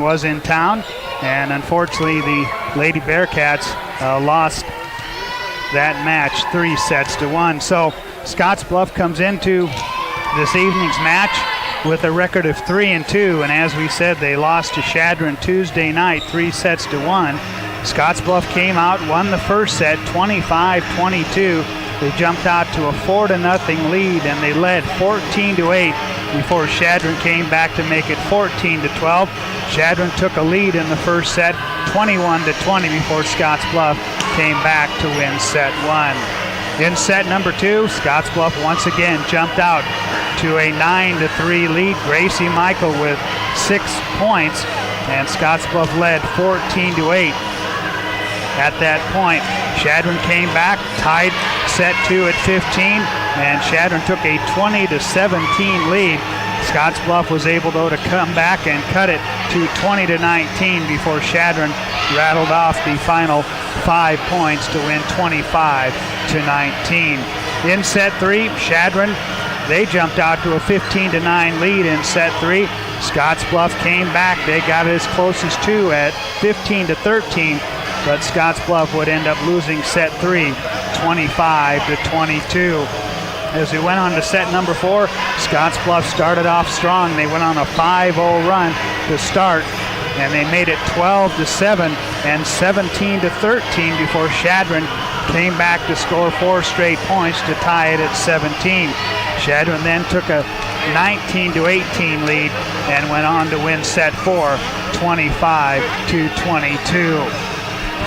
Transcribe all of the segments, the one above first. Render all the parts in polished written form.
was in town, and unfortunately the Lady Bearcats lost that match 3-1. So Scottsbluff comes into this evening's match with a record of 3-2, and as we said, they lost to Chadron Tuesday night 3-1. Scottsbluff came out, won the first set 25-22. They jumped out to a 4-0 lead, and they led 14-8 before Chadron came back to make it 14-12. Chadron took a lead in the first set 21-20 before Scottsbluff came back to win set 1. In set number 2, Scottsbluff once again jumped out to a 9-3 lead. Gracie Michael with 6 points, and Scottsbluff led 14-8. At that point, Chadron came back, tied set 2 at 15, and Chadron took a 20-17 lead. Scottsbluff was able, though, to come back and cut it to 20-19 before Chadron rattled off the final 5 points to win 25-19. In set 3, Chadron, they jumped out to a 15-9 lead in set 3. Scottsbluff came back. They got it as close as 2 at 15-13, but Scottsbluff would end up losing set 3, 25-22. As we went on to set number 4, Scottsbluff started off strong. They went on a 5-0 run to start, and they made it 12-7 and 17-13 before Chadron came back to score 4 straight points to tie it at 17. Chadron then took a 19-18 lead and went on to win set 4, 25-22.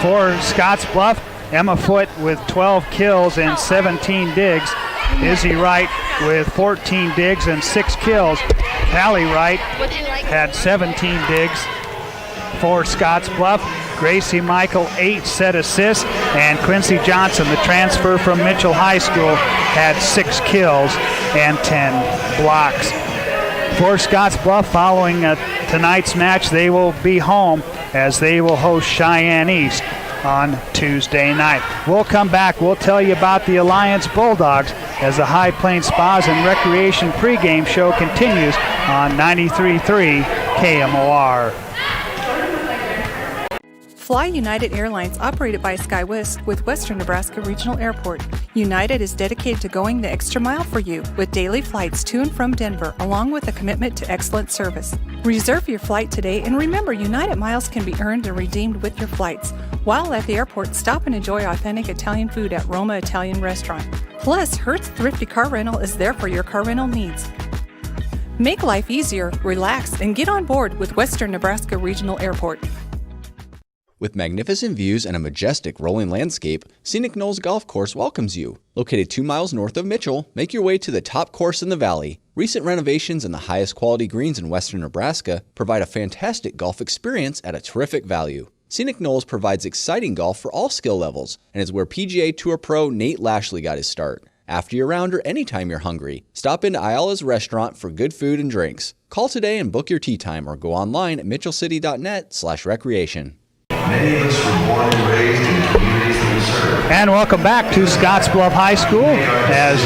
For Scottsbluff, Emma Foote with 12 kills and 17 digs. Izzy Wright with 14 digs and 6 kills. Callie Wright had 17 digs for Scottsbluff. Gracie Michael, 8 set assists, and Quincy Johnson, the transfer from Mitchell High School, had 6 kills and 10 blocks. For Scottsbluff, following tonight's match, they will be home as they will host Cheyenne East on Tuesday night. We'll come back. We'll tell you about the Alliance Bulldogs as the High Plains Spas and Recreation pregame show continues on 93.3 KMOR. Fly United Airlines, operated by SkyWest with Western Nebraska Regional Airport. United is dedicated to going the extra mile for you with daily flights to and from Denver, along with a commitment to excellent service. Reserve your flight today, and remember, United miles can be earned and redeemed with your flights. While at the airport, stop and enjoy authentic Italian food at Roma Italian Restaurant. Plus, Hertz Thrifty Car Rental is there for your car rental needs. Make life easier, relax, and get on board with Western Nebraska Regional Airport. With magnificent views and a majestic rolling landscape, Scenic Knolls Golf Course welcomes you. Located 2 miles north of Mitchell, make your way to the top course in the valley. Recent renovations and the highest quality greens in western Nebraska provide a fantastic golf experience at a terrific value. Scenic Knolls provides exciting golf for all skill levels and is where PGA Tour pro Nate Lashley got his start. After your round or anytime you're hungry, stop into Ayala's restaurant for good food and drinks. Call today and book your tee time or go online at mitchellcity.net/recreation. Many of us were born and raised in the communities that we serve. And welcome back to Scottsbluff High School as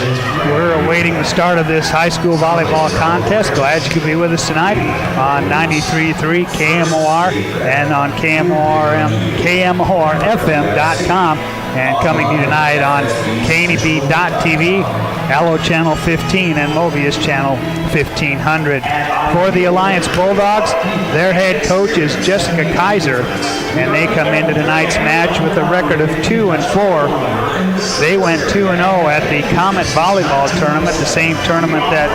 we're awaiting the start of this high school volleyball contest. Glad you could be with us tonight on 93.3 KMOR and on KMORFM.com, and coming to you tonight on KNEB.TV, Allo Channel 15, and Mobius Channel 1500. For the Alliance Bulldogs, their head coach is Jessica Kaiser, and they come into tonight's match with a record of 2-4. They went 2-0 at the Comet Volleyball Tournament, the same tournament that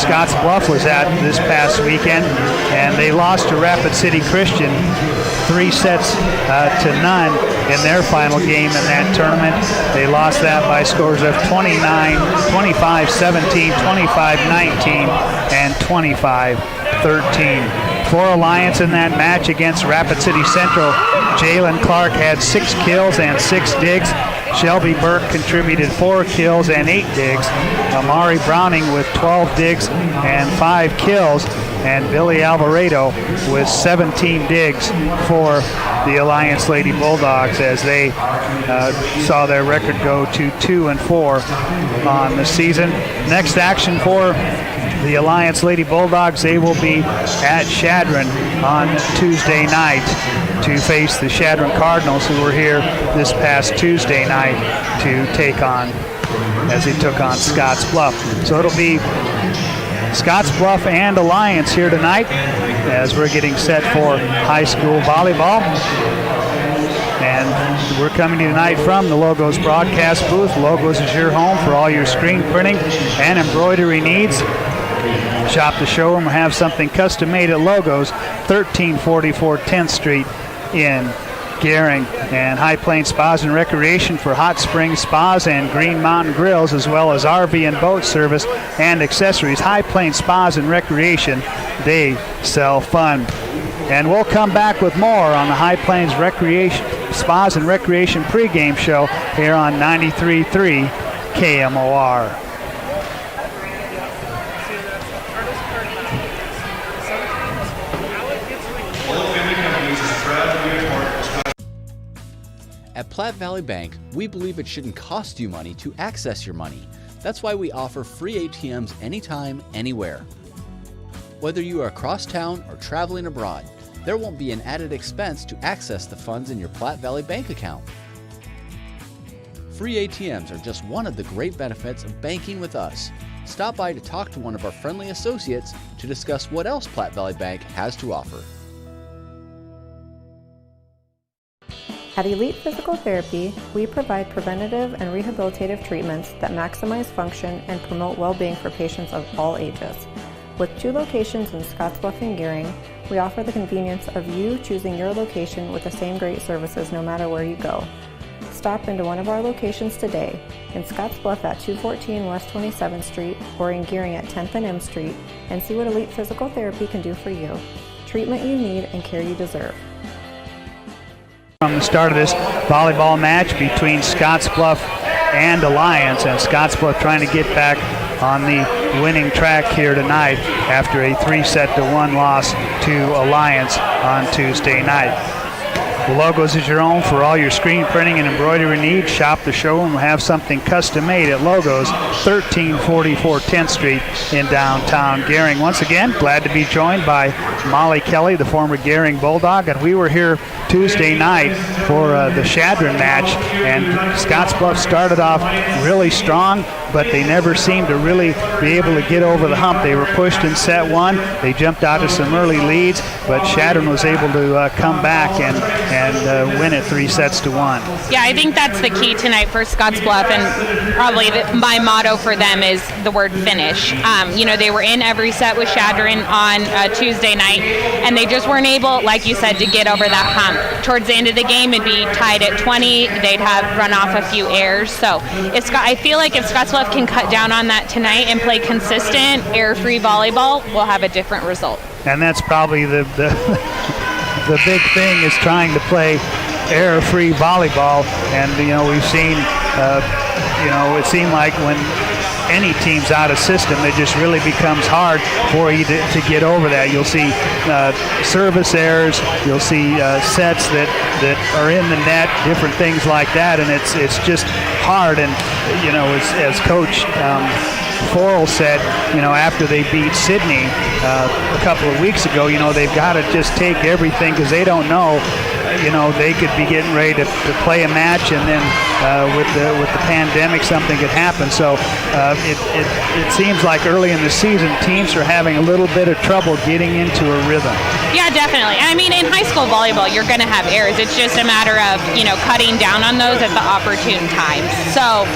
Scottsbluff was at this past weekend, and they lost to Rapid City Christian 3-0 in their final game in that tournament. They lost that by scores of 29, 25-17, 25-19, and 25-13. For Alliance in that match against Rapid City Central, Jalen Clark had 6 kills and 6 digs. Shelby Burke contributed 4 kills and 8 digs. Amari Browning with 12 digs and 5 kills. And Billy Alvarado with 17 digs for the Alliance Lady Bulldogs as they saw their record go to 2-4 on the season. Next action for the Alliance Lady Bulldogs, they will be at Chadron on Tuesday night to face the Chadron Cardinals, who were here this past Tuesday night to take on, as they took on Scottsbluff. So it'll be Scottsbluff and Alliance here tonight as we're getting set for high school volleyball. And we're coming to you tonight from the Logos broadcast booth. Logos is your home for all your screen printing and embroidery needs. Shop the showroom or have something custom made at Logos, 1344 10th Street in Gering. And High Plains Spas and Recreation for hot spring spas and Green Mountain Grills, as well as RV and boat service and accessories. High Plains Spas and Recreation, they sell fun. And we'll come back with more on the High Plains Spas and Recreation pregame show here on 93.3 KMOR. At Platte Valley Bank, we believe it shouldn't cost you money to access your money. That's why we offer free ATMs anytime, anywhere. Whether you are across town or traveling abroad, there won't be an added expense to access the funds in your Platte Valley Bank account. Free ATMs are just one of the great benefits of banking with us. Stop by to talk to one of our friendly associates to discuss what else Platte Valley Bank has to offer. At Elite Physical Therapy, we provide preventative and rehabilitative treatments that maximize function and promote well-being for patients of all ages. With 2 locations in Scottsbluff and Gering, we offer the convenience of you choosing your location with the same great services no matter where you go. Stop into one of our locations today, in Scottsbluff at 214 West 27th Street or in Gering at 10th and M Street, and see what Elite Physical Therapy can do for you. Treatment you need and care you deserve. From the start of this volleyball match between Scottsbluff and Alliance, and Scottsbluff trying to get back on the winning track here tonight after a 3-1 loss to Alliance on Tuesday night. The Logos is your own for all your screen printing and embroidery needs. Shop the showroom or have something custom made at Logos, 1344 10th Street in downtown Gering. Once again, glad to be joined by Molly Kelly, the former Gering Bulldog, and we were here Tuesday night for the Chadron match, and Scottsbluff started off really strong, but they never seemed to really be able to get over the hump. They were pushed in set 1. They jumped out to some early leads, but Chadron was able to come back and win it 3-1. Yeah, I think that's the key tonight for Scottsbluff, and probably my motto for them is the word finish. They were in every set with Chadron on Tuesday night, and they just weren't able, like you said, to get over that hump. Towards the end of the game, it'd be tied at 20. They'd have run off a few errors. So I feel like if Scottsbluff can cut down on that tonight and play consistent, error-free volleyball, we'll have a different result. And that's probably the big thing, is trying to play error-free volleyball. And we've seen, it seemed like when any team's out of system, it just really becomes hard for you to get over that. You'll see service errors, you'll see sets that are in the net, different things like that, and it's just hard. And as Coach Forrell said, after they beat Sydney a couple of weeks ago, they've got to just take everything, because they don't know. They could be getting ready to play a match, and then with the pandemic, something could happen. So it seems like early in the season, teams are having a little bit of trouble getting into a rhythm. Yeah, definitely. I mean, in high school volleyball, you're going to have errors. It's just a matter of, cutting down on those at the opportune times. So,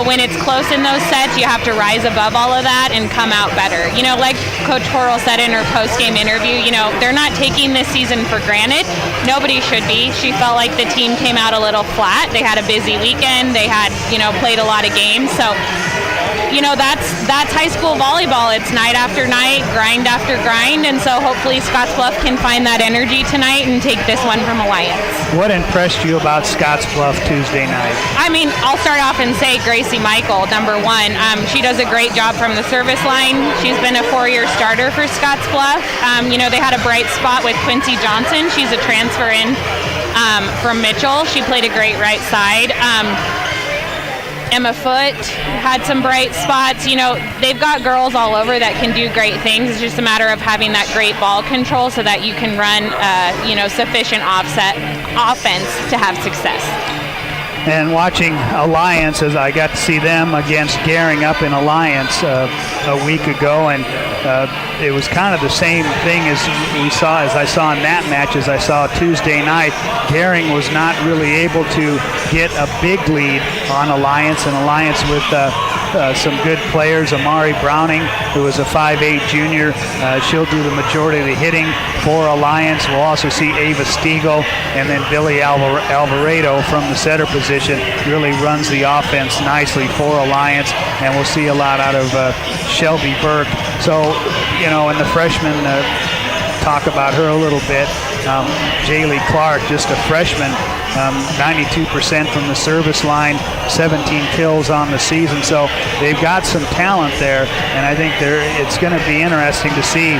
when it's close in those sets, you have to rise above all of that and come out better. Like Coach Forrell said in her post-game interview, they're not taking this season for granted. Nobody should be. She felt like the team came out a little flat. They had a busy weekend. They had, played a lot of games. So that's high school volleyball. It's night after night, grind after grind, and so hopefully Scottsbluff can find that energy tonight and take this one from Alliance. What impressed you about Scottsbluff Tuesday night? I mean, I'll start off and say Gracie Michael, number one. She does a great job from the service line. She's been a 4-year starter for Scottsbluff. They had a bright spot with Quincy Johnson. She's a transfer in from Mitchell. She played a great right side. Emma Foote had some bright spots. They've got girls all over that can do great things. It's just a matter of having that great ball control so that you can run, sufficient offset offense to have success. And watching Alliance, as I got to see them against Gehring up in Alliance a week ago, and it was kind of the same thing as I saw in that match as I saw Tuesday night. Gehring was not really able to get a big lead on Alliance, and Alliance with some good players. Amari Browning, who is a 5'8 junior, she'll do the majority of the hitting for Alliance. We'll also see Ava Stiegel, and then Billy Alvarado from the setter position really runs the offense nicely for Alliance, and we'll see a lot out of Shelby Burke. So, and the freshmen, talk about her a little bit. Jaylee Clark, just a freshman, 92% from the service line, 17 kills on the season. So they've got some talent there, and I think it's going to be interesting to see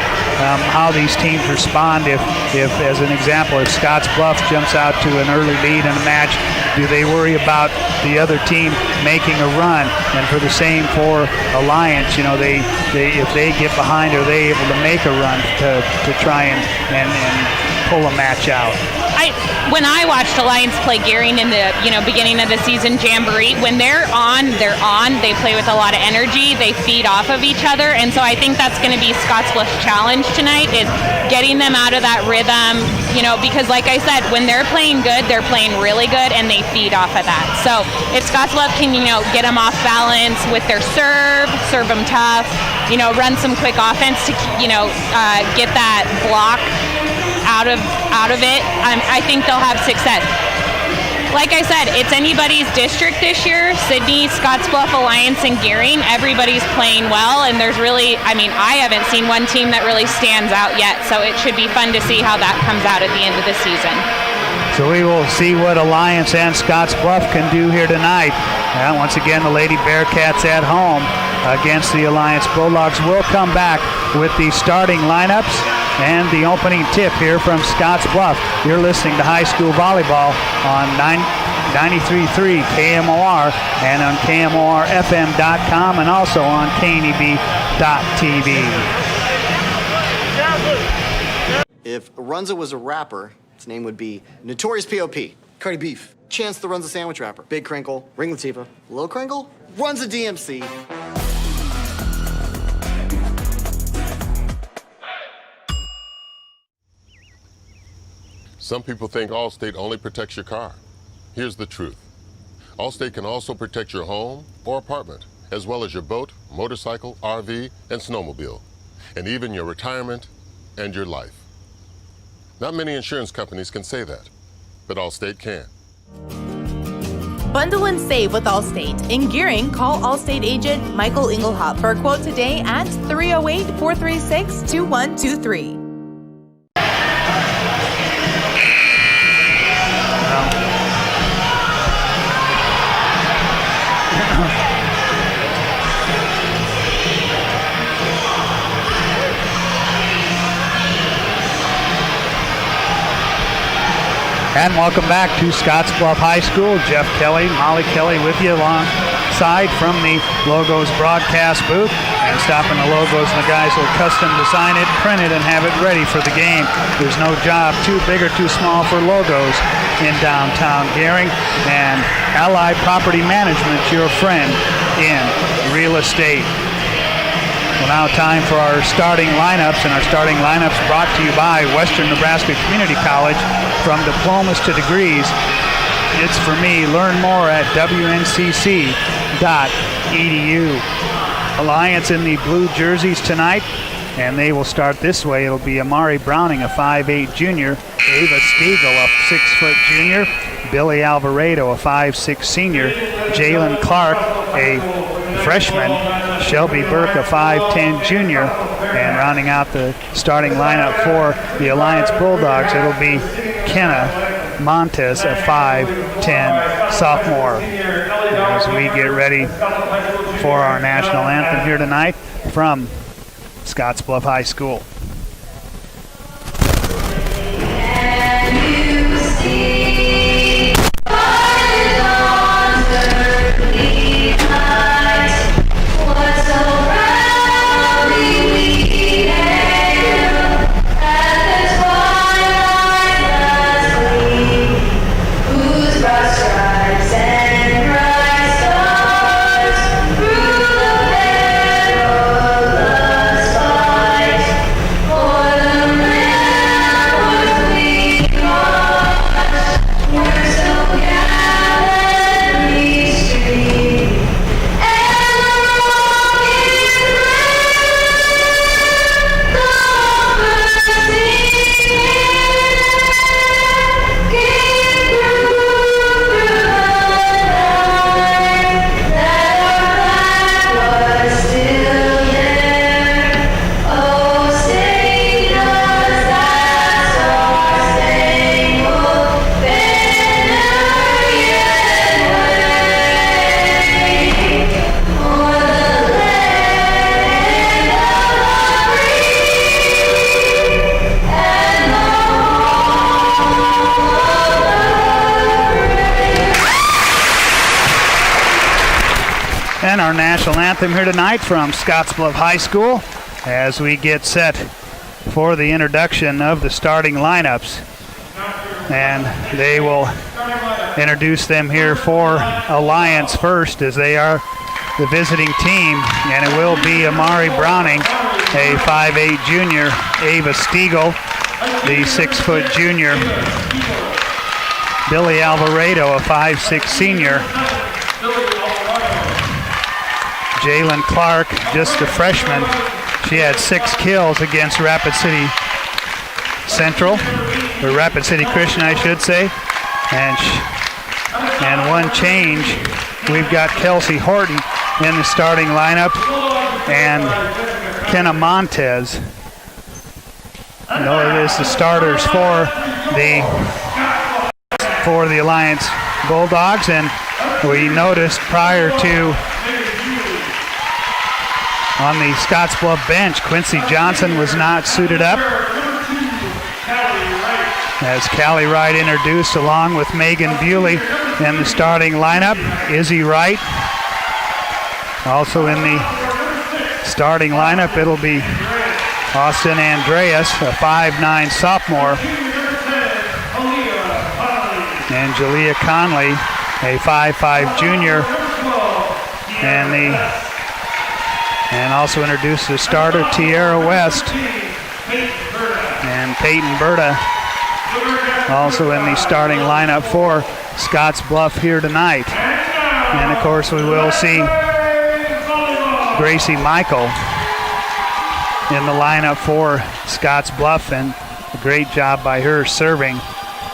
how these teams respond. If, as an example, if Scottsbluff jumps out to an early lead in a match, do they worry about the other team making a run? And for the same for Alliance, if they get behind, are they able to make a run to try and pull a match out? When I watched Alliance play Gehring in the beginning of the season jamboree, when they're on. They play with a lot of energy. They feed off of each other, and so I think that's going to be Scottsbluff's challenge tonight, is getting them out of that rhythm. Because like I said, when they're playing good, they're playing really good, and they feed off of that. So if Scottsbluff can get them off balance with their serve them tough, run some quick offense to get that block out of it, I think they'll have success. Like I said, it's anybody's district this year. Sydney, Scottsbluff, Alliance, and Gehring, everybody's playing well, and there's really, I haven't seen one team that really stands out yet, so it should be fun to see how that comes out at the end of the season. So we will see what Alliance and Scottsbluff can do here tonight. And once again, the Lady Bearcats at home against the Alliance Bulldogs. Will come back with the starting lineups and the opening tip here from Scottsbluff. You're listening to High School Volleyball on 93.3 KMOR and on KMORFM.com and also on KNEB.TV. If Runza was a rapper, its name would be Notorious P.O.P. Cardi Beef. Chance the Runza Sandwich Rapper. Big Crinkle. Ring Latifah. Lil Crinkle. Runza DMC. Some people think Allstate only protects your car. Here's the truth. Allstate can also protect your home or apartment, as well as your boat, motorcycle, RV, and snowmobile, and even your retirement and your life. Not many insurance companies can say that, but Allstate can. Bundle and save with Allstate. In Gehring, call Allstate agent Michael Engelhop for a quote today at 308-436-2123. And welcome back to Scottsbluff High School. Jeff Kelly, Molly Kelly with you alongside from the Logos broadcast booth. And stopping the Logos, and the guys will custom design it, print it, and have it ready for the game. There's no job too big or too small for Logos in downtown Gehring. And Allied Property Management, your friend in real estate. Well, now time for our starting lineups, and our starting lineups brought to you by Western Nebraska Community College. From diplomas to degrees, it's for me. Learn more at wncc.edu. Alliance in the blue jerseys tonight, and they will start this way. It'll be Amari Browning, a 5'8 junior, Ava Stiegel, a 6' junior, Billy Alvarado, a 5'6 senior, Jalen Clark, a freshman, Shelby Burke, a 5'10 junior. And rounding out the starting lineup for the Alliance Bulldogs, it'll be Kenna Montes, a 5'10 sophomore. As we get ready for our national anthem here tonight from Scottsbluff High School. And our national anthem here tonight from Scottsbluff High School as we get set for the introduction of the starting lineups. And they will introduce them here for Alliance first, as they are the visiting team. And it will be Amari Browning, a 5'8 junior, Ava Stiegel, the 6' junior, Billy Alvarado, a 5'6 senior, Jalen Clark, just a freshman. She had 6 kills against Rapid City Central, or Rapid City Christian, I should say. And one change. We've got Kelsey Horton in the starting lineup, and Kenna Montes. It is the starters for the Alliance Bulldogs, and we noticed prior to on the Scottsbluff bench, Quincy Johnson was not suited up. As Callie Wright introduced along with Megan Bewley in the starting lineup. Izzy Wright also in the starting lineup. It'll be Austin Andreas, a 5'9 sophomore. And Jalea Conley, a 5'5 junior. And also introduced the starter, Tierra West. And Peyton Berta also in the starting lineup for Scottsbluff here tonight. And of course we will see Gracie Michael in the lineup for Scottsbluff, and a great job by her serving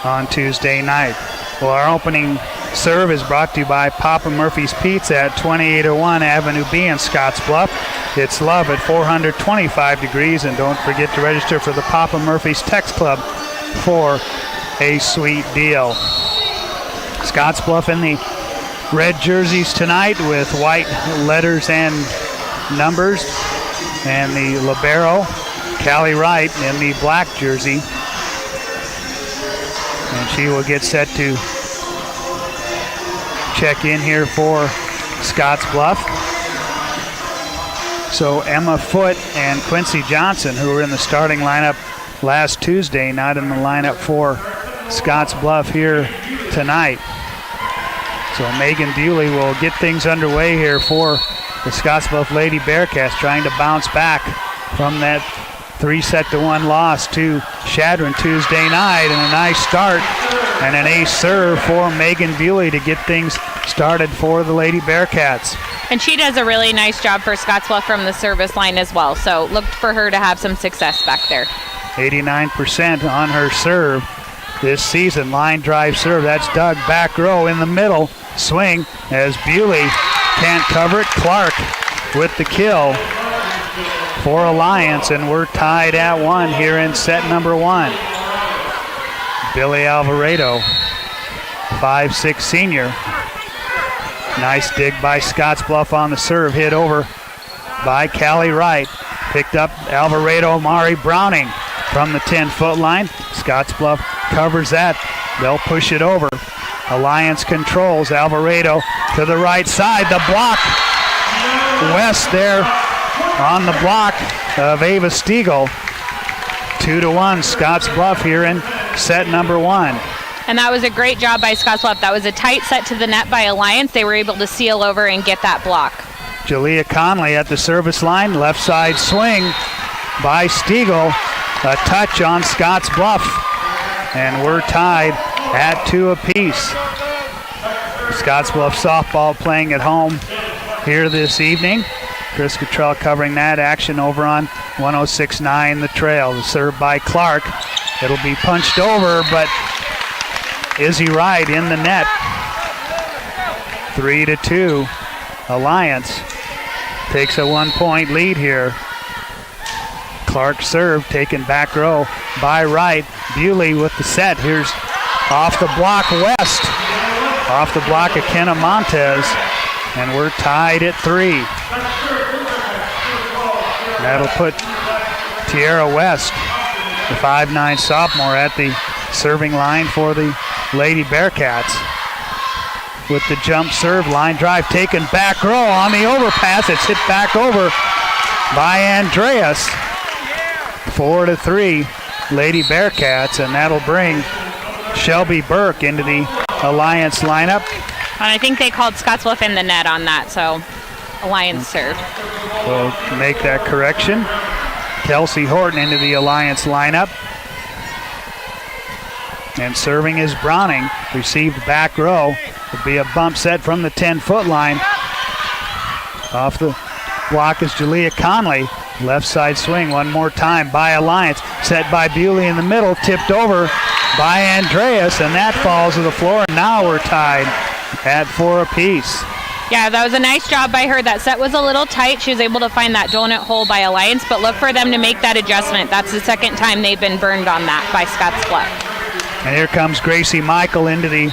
on Tuesday night. Well, our opening serve is brought to you by Papa Murphy's Pizza at 2801 Avenue B in Scottsbluff. It's love at 425 degrees, and don't forget to register for the Papa Murphy's Text Club for a sweet deal. Scottsbluff in the red jerseys tonight with white letters and numbers, and the libero, Callie Wright, in the black jersey. And she will get set to check in here for Scottsbluff. So Emma Foote and Quincy Johnson, who were in the starting lineup last Tuesday, not in the lineup for Scottsbluff here tonight. So Megan Bewley will get things underway here for the Scottsbluff Lady Bearcats, trying to bounce back from that 3-1 loss to Shadron Tuesday night. And a nice start and an ace serve for Megan Bewley to get things started for the Lady Bearcats. And she does a really nice job for Scottsbluff from the service line as well. So look for her to have some success back there. 89% on her serve this season. Line drive serve. That's Doug back row in the middle. Swing as Bewley can't cover it. Clark with the kill for Alliance, and we're tied at 1 here in set number 1. Billy Alvarado, 5'6" senior. Nice dig by Scottsbluff on the serve, hit over by Callie Wright. Picked up Alvarado, Mari Browning from the 10-foot line. Scottsbluff covers that. They'll push it over. Alliance controls. Alvarado to the right side. The block. West there on the block of Ava Stiegel. 2-1 Scottsbluff here in set number 1. And that was a great job by Scottsbluff. That was a tight set to the net by Alliance. They were able to seal over and get that block. Jalea Conley at the service line. Left side swing by Stiegel. A touch on Scottsbluff. And we're tied at 2 apiece. Scottsbluff softball playing at home here this evening. Chris Cottrell covering that action over on 106.9 The Trail. The serve by Clark. It'll be punched over, but Izzy Wright in the net. 3-2. Alliance takes a 1-point lead here. Clark serve taken back row by Wright. Bewley with the set. Here's off the block West. Off the block of Kenna Montez. And we're tied at 3. That'll put Tierra West, the 5'9" sophomore, at the serving line for the Lady Bearcats. With the jump serve, line drive taken back row on the overpass. It's hit back over by Andreas. 4-3 Lady Bearcats, and that'll bring Shelby Burke into the Alliance lineup. And I think they called Scottsbluff in the net on that, so Alliance serve. We'll make that correction. Kelsey Horton into the Alliance lineup. And serving is Browning. Received back row. It'll be a bump set from the 10-foot line. Off the block is Jalea Conley. Left side swing one more time by Alliance. Set by Bewley in the middle. Tipped over by Andreas, and that falls to the floor. Now we're tied at 4 apiece. Yeah, that was a nice job by her. That set was a little tight. She was able to find that donut hole by Alliance, but look for them to make that adjustment. That's the second time they've been burned on that by Scottsbluff. And here comes Gracie Michael into the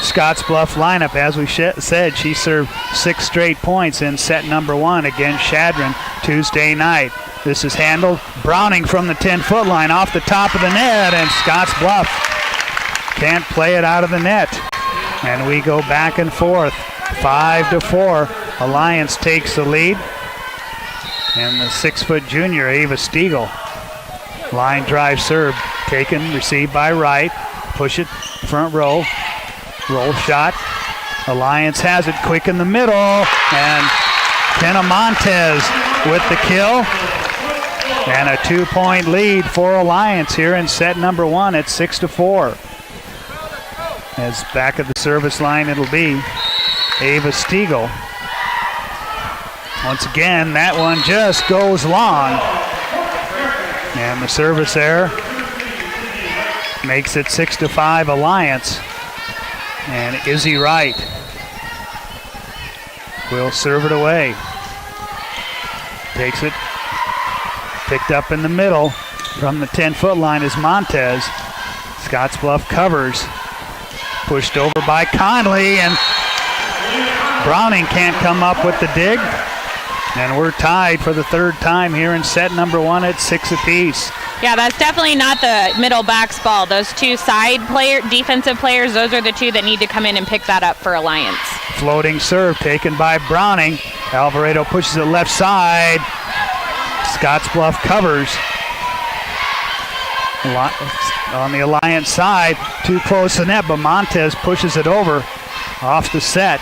Scottsbluff lineup. As we said, she served 6 straight points in set number 1 against Shadron Tuesday night. This is handled. Browning from the 10-foot line off the top of the net, and Scottsbluff can't play it out of the net. And we go back and forth. 5-4. Alliance takes the lead. And the 6-foot junior, Ava Stiegel. Line drive serve taken, received by Wright. Push it, front row. Roll shot. Alliance has it quick in the middle. And Kenna Montez with the kill. And a 2-point lead for Alliance here in set number 1 at 6-4. As back of the service line, it'll be Ava Stiegel. Once again, that one just goes long. And the service error makes it 6-5 Alliance. And Izzy Wright will serve it away. Takes it. Picked up in the middle from the 10-foot line is Montez. Scottsbluff covers. Pushed over by Conley, and Browning can't come up with the dig. And we're tied for the 3rd time here in set number 1 at 6 apiece. Yeah, that's definitely not the middle back's ball. Those 2 side defensive players, those are the 2 that need to come in and pick that up for Alliance. Floating serve taken by Browning. Alvarado pushes it left side. Scottsbluff covers. On the Alliance side, too close to net, but Montez pushes it over off the set.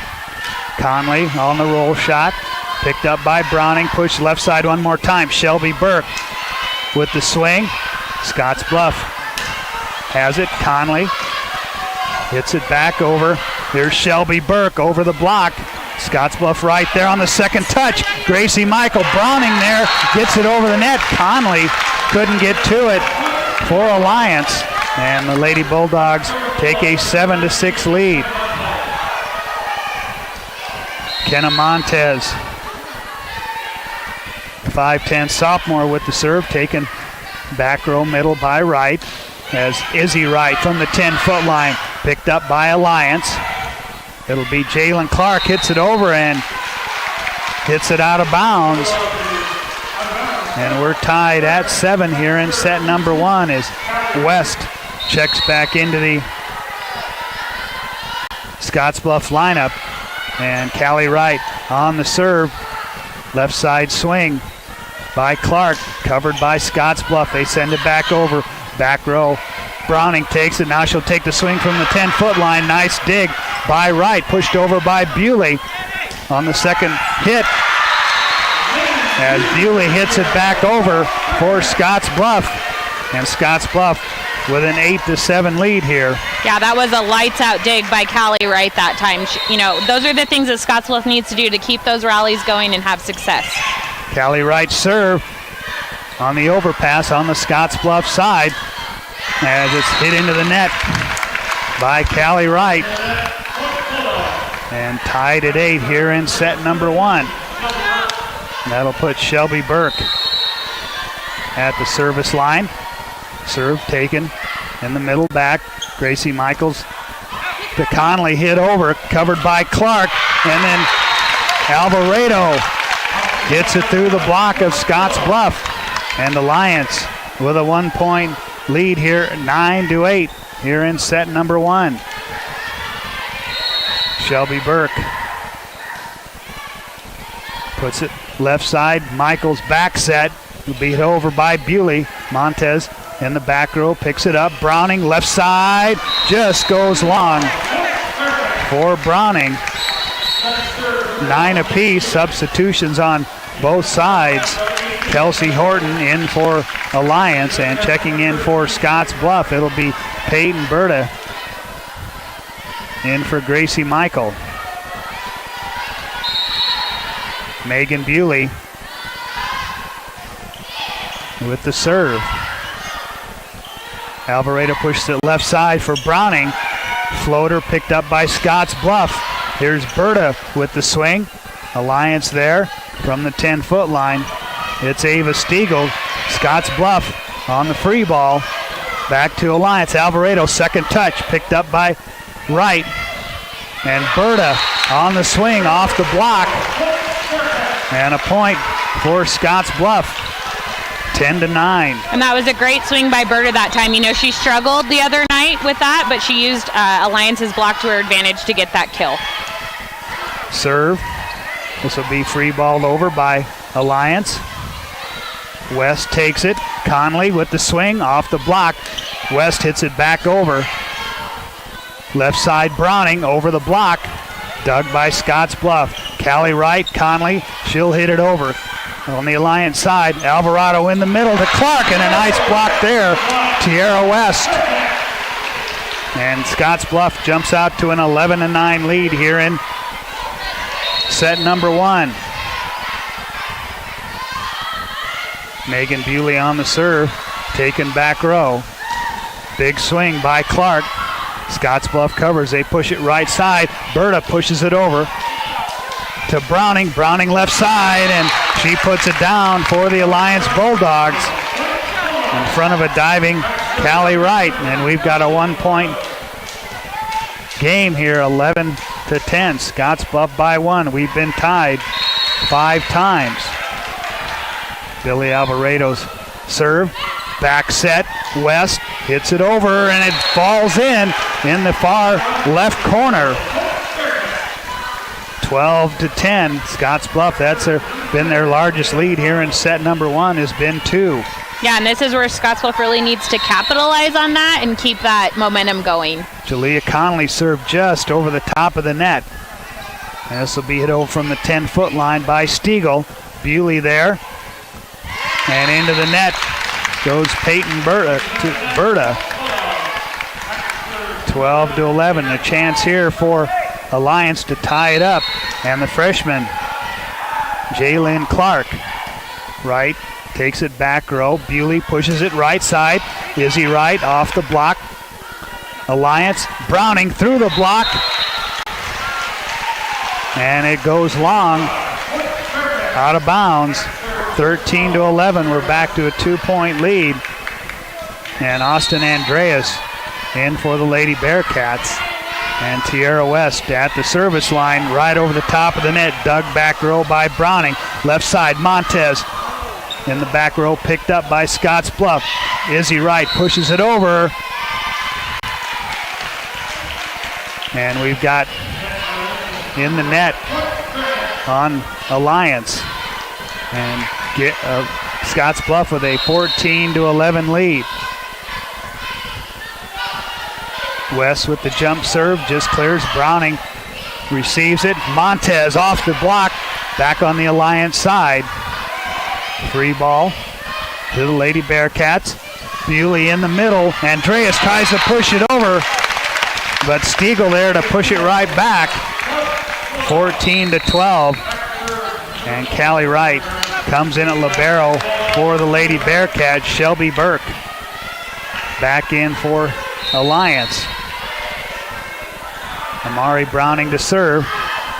Conley on the roll shot. Picked up by Browning, pushed left side one more time. Shelby Burke with the swing. Scottsbluff has it. Conley hits it back over. Here's Shelby Burke over the block. Scottsbluff right there on the second touch. Gracie Michael, Browning there, gets it over the net. Conley couldn't get to it for Alliance. And the Lady Bulldogs take a 7-6 lead. Kenna Montez, 5'10" sophomore with the serve, taken back row middle by Wright, as Izzy Wright from the 10-foot line, picked up by Alliance. It'll be Jalen Clark, hits it over and hits it out of bounds. And we're tied at 7 here in set number 1 as West checks back into the Scottsbluff lineup. And Callie Wright on the serve. Left side swing by Clark, covered by Scottsbluff. They send it back over, back row. Browning takes it, now she'll take the swing from the 10-foot line. Nice dig by Wright, pushed over by Bewley on the second hit. As Bewley hits it back over for Scottsbluff. And Scottsbluff with an 8-7 lead here. Yeah, that was a lights-out dig by Callie Wright that time. You know, those are the things that Scottsbluff needs to do to keep those rallies going and have success. Callie Wright serve on the overpass on the Scottsbluff side as it's hit into the net by Callie Wright. And tied at 8 here in set number 1. That'll put Shelby Burke at the service line. Serve taken in the middle back. Gracie Michaels to Conley, hit over, covered by Clark, and then Alvarado gets it through the block of Scottsbluff. And Alliance with a 1-point lead here, 9-8 here in set number 1. Shelby Burke puts it left side. Michaels back set, will be hit over by Bewley. Montez in the back row picks it up. Browning left side, just goes long for Browning. 9 apiece, substitutions on both sides. Kelsey Horton in for Alliance, and checking in for Scottsbluff, it'll be Peyton Berta in for Gracie Michael. Megan Bewley with the serve. Alvarado pushes it left side for Browning. Floater picked up by Scottsbluff. Here's Berta with the swing. Alliance there from the 10-foot line. It's Ava Stiegel. Scottsbluff on the free ball. Back to Alliance. Alvarado, second touch, picked up by Wright. And Berta on the swing off the block. And a point for Scottsbluff. 10-9. And that was a great swing by Berta that time. You know, she struggled the other night with that, but she used Alliance's block to her advantage to get that kill. Serve. This will be free balled over by Alliance. West takes it. Conley with the swing off the block. West hits it back over. Left side Browning over the block. Dug by Scottsbluff. Callie Wright, Conley, she'll hit it over. On the Alliance side, Alvarado in the middle to Clark, and a nice block there. Tierra West. And Scottsbluff jumps out to an 11-9 lead here in set number 1. Megan Bewley on the serve, taken back row. Big swing by Clark. Scottsbluff covers, they push it right side. Berta pushes it over to Browning. Browning left side, and she puts it down for the Alliance Bulldogs in front of a diving Callie Wright. And we've got a 1-point game here, 11-10. Scottsbluff by 1. We've been tied 5 times. Billy Alvarado's serve, back set, West hits it over, and it falls in the far left corner. 12-10. Scottsbluff, that's been their largest lead here in set number 1, has been 2. Yeah, and this is where Scottsbluff really needs to capitalize on that and keep that momentum going. Jalea Conley served just over the top of the net. And this will be hit over from the 10-foot line by Stiegel. Bewley there. And into the net goes Peyton Berta. 12-11. A chance here for Alliance to tie it up. And the freshman, Jalen Clark. Right, takes it back row. Bewley pushes it right side. Izzy Wright off the block. Alliance, Browning through the block. And it goes long, out of bounds. 13-11, we're back to a 2-point lead. And Austin Andreas in for the Lady Bearcats. And Tierra West at the service line, right over the top of the net. Dug back row by Browning. Left side, Montez in the back row, picked up by Scottsbluff. Izzy Wright pushes it over. And we've got in the net on Alliance. And get Scottsbluff with a 14-11 lead. West with the jump serve, just clears. Browning receives it. Montez off the block, back on the Alliance side. Free ball to the Lady Bearcats. Bewley in the middle. Andreas tries to push it over, but Stiegel there to push it right back. 14-12. And Callie Wright comes in at libero for the Lady Bearcats. Shelby Burke back in for Alliance. Amari Browning to serve,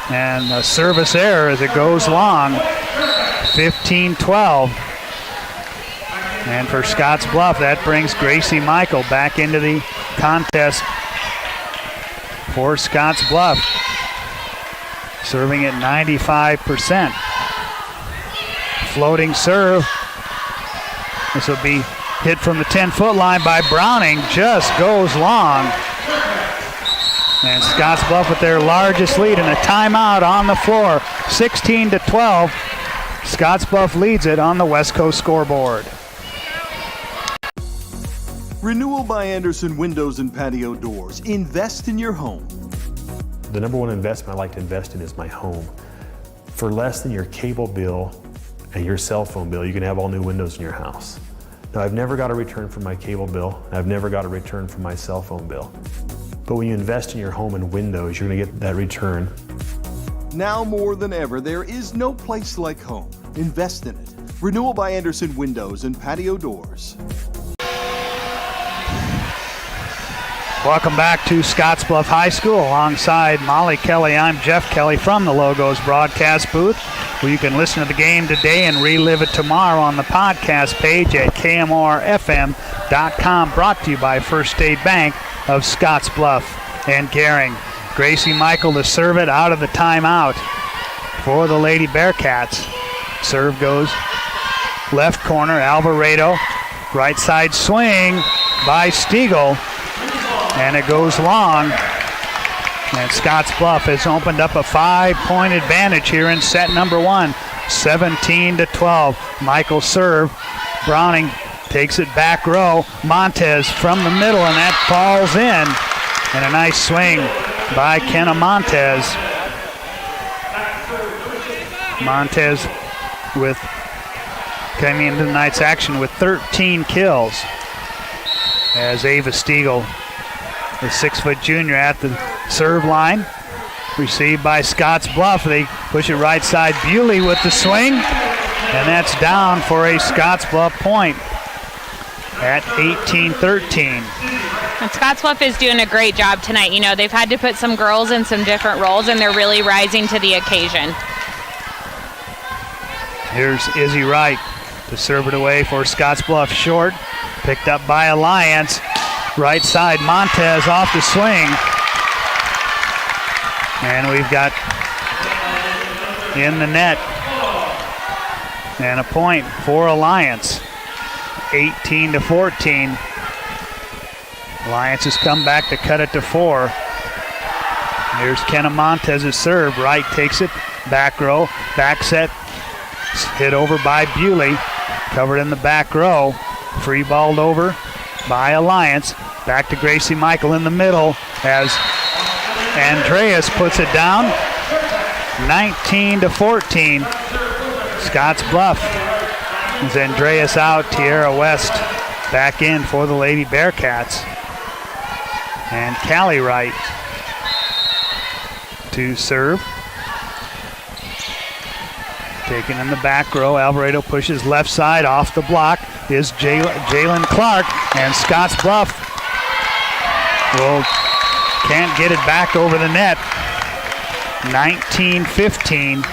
and a service error as it goes long. 15-12. And for Scottsbluff, that brings Gracie Michael back into the contest for Scottsbluff, serving at 95%. Floating serve. This will be hit from the 10-foot line by Browning, just goes long. And Scottsbluff with their largest lead and a timeout on the floor. 16-12. Scottsbluff leads it on the West Coast scoreboard. Renewal by Anderson Windows and Patio Doors. Invest in your home. The number one investment I like to invest in is my home. For less than your cable bill and your cell phone bill, you can have all new windows in your house. Now, I've never got a return from my cable bill, and I've never got a return from my cell phone bill. But when you invest in your home in windows, you're gonna get that return. Now more than ever, there is no place like home. Invest in it. Renewal by Anderson Windows and Patio Doors. Welcome back to Scottsbluff High School. Alongside Molly Kelly, I'm Jeff Kelly from the Logos broadcast booth, where you can listen to the game today and relive it tomorrow on the podcast page at KMORFM.com. Brought to you by First State Bank of Scottsbluff and Gering. Gracie Michael to serve it out of the timeout for the Lady Bearcats. Serve goes left corner, Alvarado. Right side swing by Stiegel. And it goes long. And Scottsbluff has opened up a 5-point advantage here in set number one. 17-12. Michael serve. Browning takes it back row. Montez from the middle, and that falls in. And a nice swing by Kenna Montez. Montez with coming into tonight's action with 13 kills. As Ava Stiegel, the 6-foot junior, at the serve line. Received by Scottsbluff. They push it right side. Bewley with the swing. And that's down for a Scottsbluff point at 18-13. And Scottsbluff is doing a great job tonight. You know, they've had to put some girls in some different roles, and they're really rising to the occasion. Here's Izzy Wright to serve it away for Scottsbluff. Short. Picked up by Alliance. Right side, Montez off the swing. And we've got in the net. And a point for Alliance. 18-14. Alliance has come back to cut it to 4. Here's Kenna Montez's serve. Wright takes it. Back row. Back set. Hit over by Bewley. Covered in the back row. Free balled over by Alliance. Back to Gracie Michael in the middle as Andreas puts it down. 19-14. Scottsbluff. As Andreas out, Tierra West back in for the Lady Bearcats. And Callie Wright to serve. Taken in the back row. Alvarado pushes left side off the block. Is Jalen Clark, and Scottsbluff can't get it back over the net. 19-15.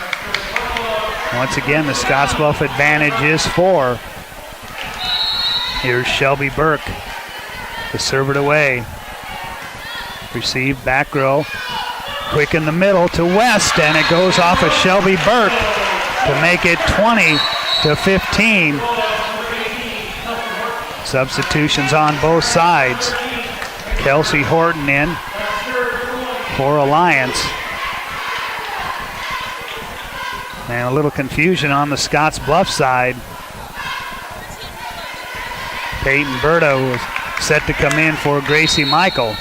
Once again, the Scottsbluff advantage is 4. Here's Shelby Burke to serve it away. Receive back row. Quick in the middle to West, and it goes off of Shelby Burke to make it 20-15. Substitutions on both sides. Kelsey Horton in for Alliance. And a little confusion on the Scottsbluff side. Peyton Berta was set to come in for Gracie Michael.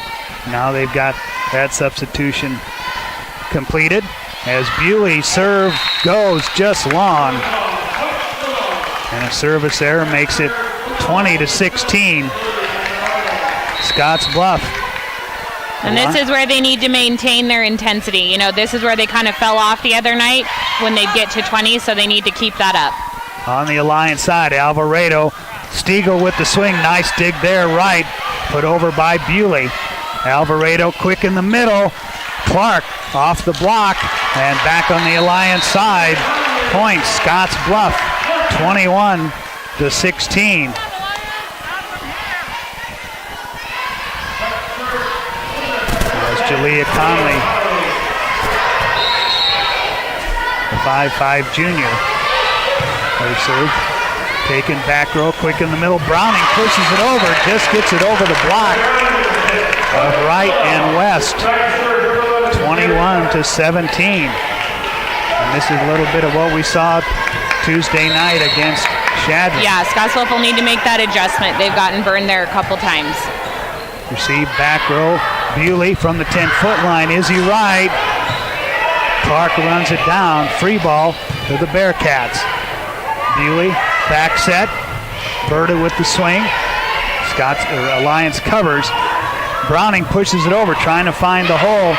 Now they've got that substitution completed as Bewley serve goes just long. And a service error makes it 20-16. Scottsbluff. And this is where they need to maintain their intensity. You know, this is where they kind of fell off the other night when they get to 20, so they need to keep that up. On the Alliance side, Alvarado. Stiegel with the swing. Nice dig there, right. Put over by Bewley. Alvarado quick in the middle. Clark off the block and back on the Alliance side. Point Scottsbluff 21-16. There's Jalea Conley, the 5'5" junior. Her serve. Taken back row, quick in the middle. Browning pushes it over, just gets it over the block of Wright and West. 21-17. And this is a little bit of what we saw Tuesday night against Shadron. Yeah, Scottsbluff will need to make that adjustment. They've gotten burned there a couple times. Receive back row. Bewley from the 10-foot line. Izzy Wright. Clark runs it down. Free ball to the Bearcats. Bewley, back set. Berta with the swing. Alliance covers. Browning pushes it over, trying to find the hole.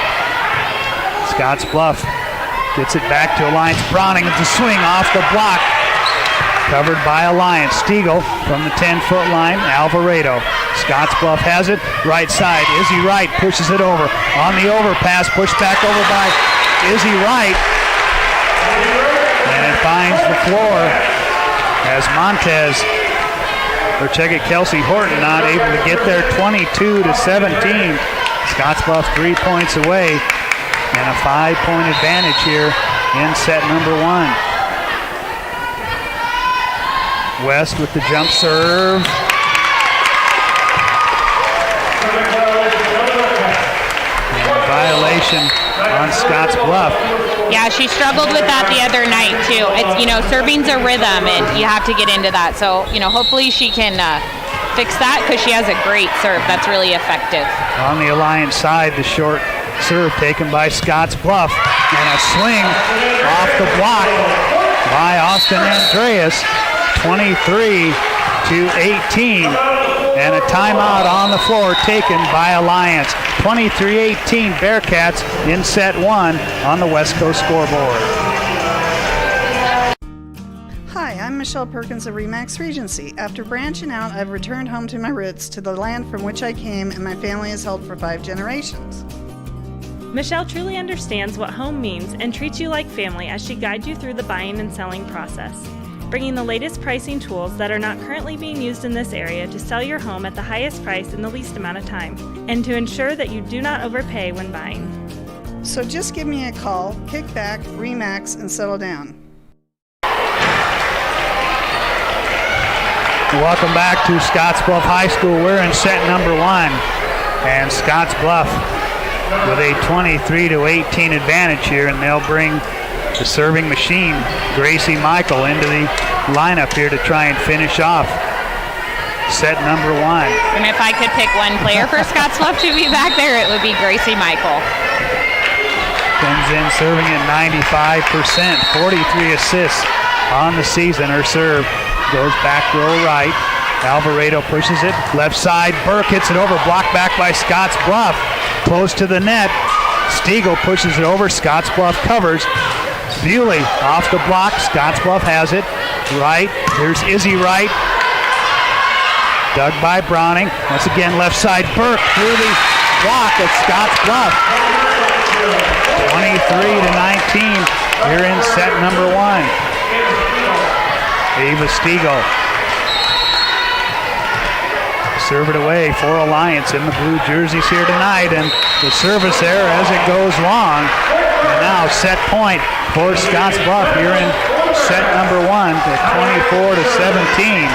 Scottsbluff gets it back to Alliance. Browning with the swing off the block. Covered by Alliance. Stiegel from the 10-foot line. Alvarado. Scottsbluff has it. Right side. Izzy Wright pushes it over. On the overpass. Pushed back over by Izzy Wright. And it finds the floor as Montez, or check it, Kelsey Horton not able to get there. 22-17. Scottsbluff 3 points away and a 5-point advantage here in set number 1. West with the jump serve. And a violation on Scottsbluff. Yeah, she struggled with that the other night too. It's, you know, serving's a rhythm and you have to get into that. So, you know, hopefully she can fix that because she has a great serve that's really effective. On the Alliance side, the short serve taken by Scottsbluff and a swing off the block by Austin Andreas. 23-18, and a timeout on the floor taken by Alliance. 23-18 Bearcats in set 1 on the West Coast scoreboard. Hi, I'm Michelle Perkins of Remax Regency. After branching out, I've returned home to my roots, to the land from which I came and my family has held for 5 generations. Michelle truly understands what home means and treats you like family as she guides you through the buying and selling process, bringing the latest pricing tools that are not currently being used in this area to sell your home at the highest price in the least amount of time, and to ensure that you do not overpay when buying. So just give me a call, kick back, Remax, and settle down. Welcome back to Scottsbluff High School. We're in set number 1, and Scottsbluff with a 23-18 advantage here, and they'll bring the serving machine, Gracie Michael, into the lineup here to try and finish off set number 1. And if I could pick one player for Scottsbluff to be back there, it would be Gracie Michael. Comes in serving at 95%, 43 assists on the season. Her serve goes back row right. Alvarado pushes it, left side. Burke hits it over, blocked back by Scottsbluff. Close to the net. Stiegel pushes it over, Scottsbluff covers. Bewley off the block. Scottsbluff has it. Right. Here's Izzy Wright. Dug by Browning. Once again, left side. Burke through the block of Scottsbluff. 23-19 here in set number 1. Ava Stiegel. Serve it away for Alliance in the blue jerseys here tonight, and the service error as it goes long. And now set point for Scottsbluff here in set number 1 at 24-17.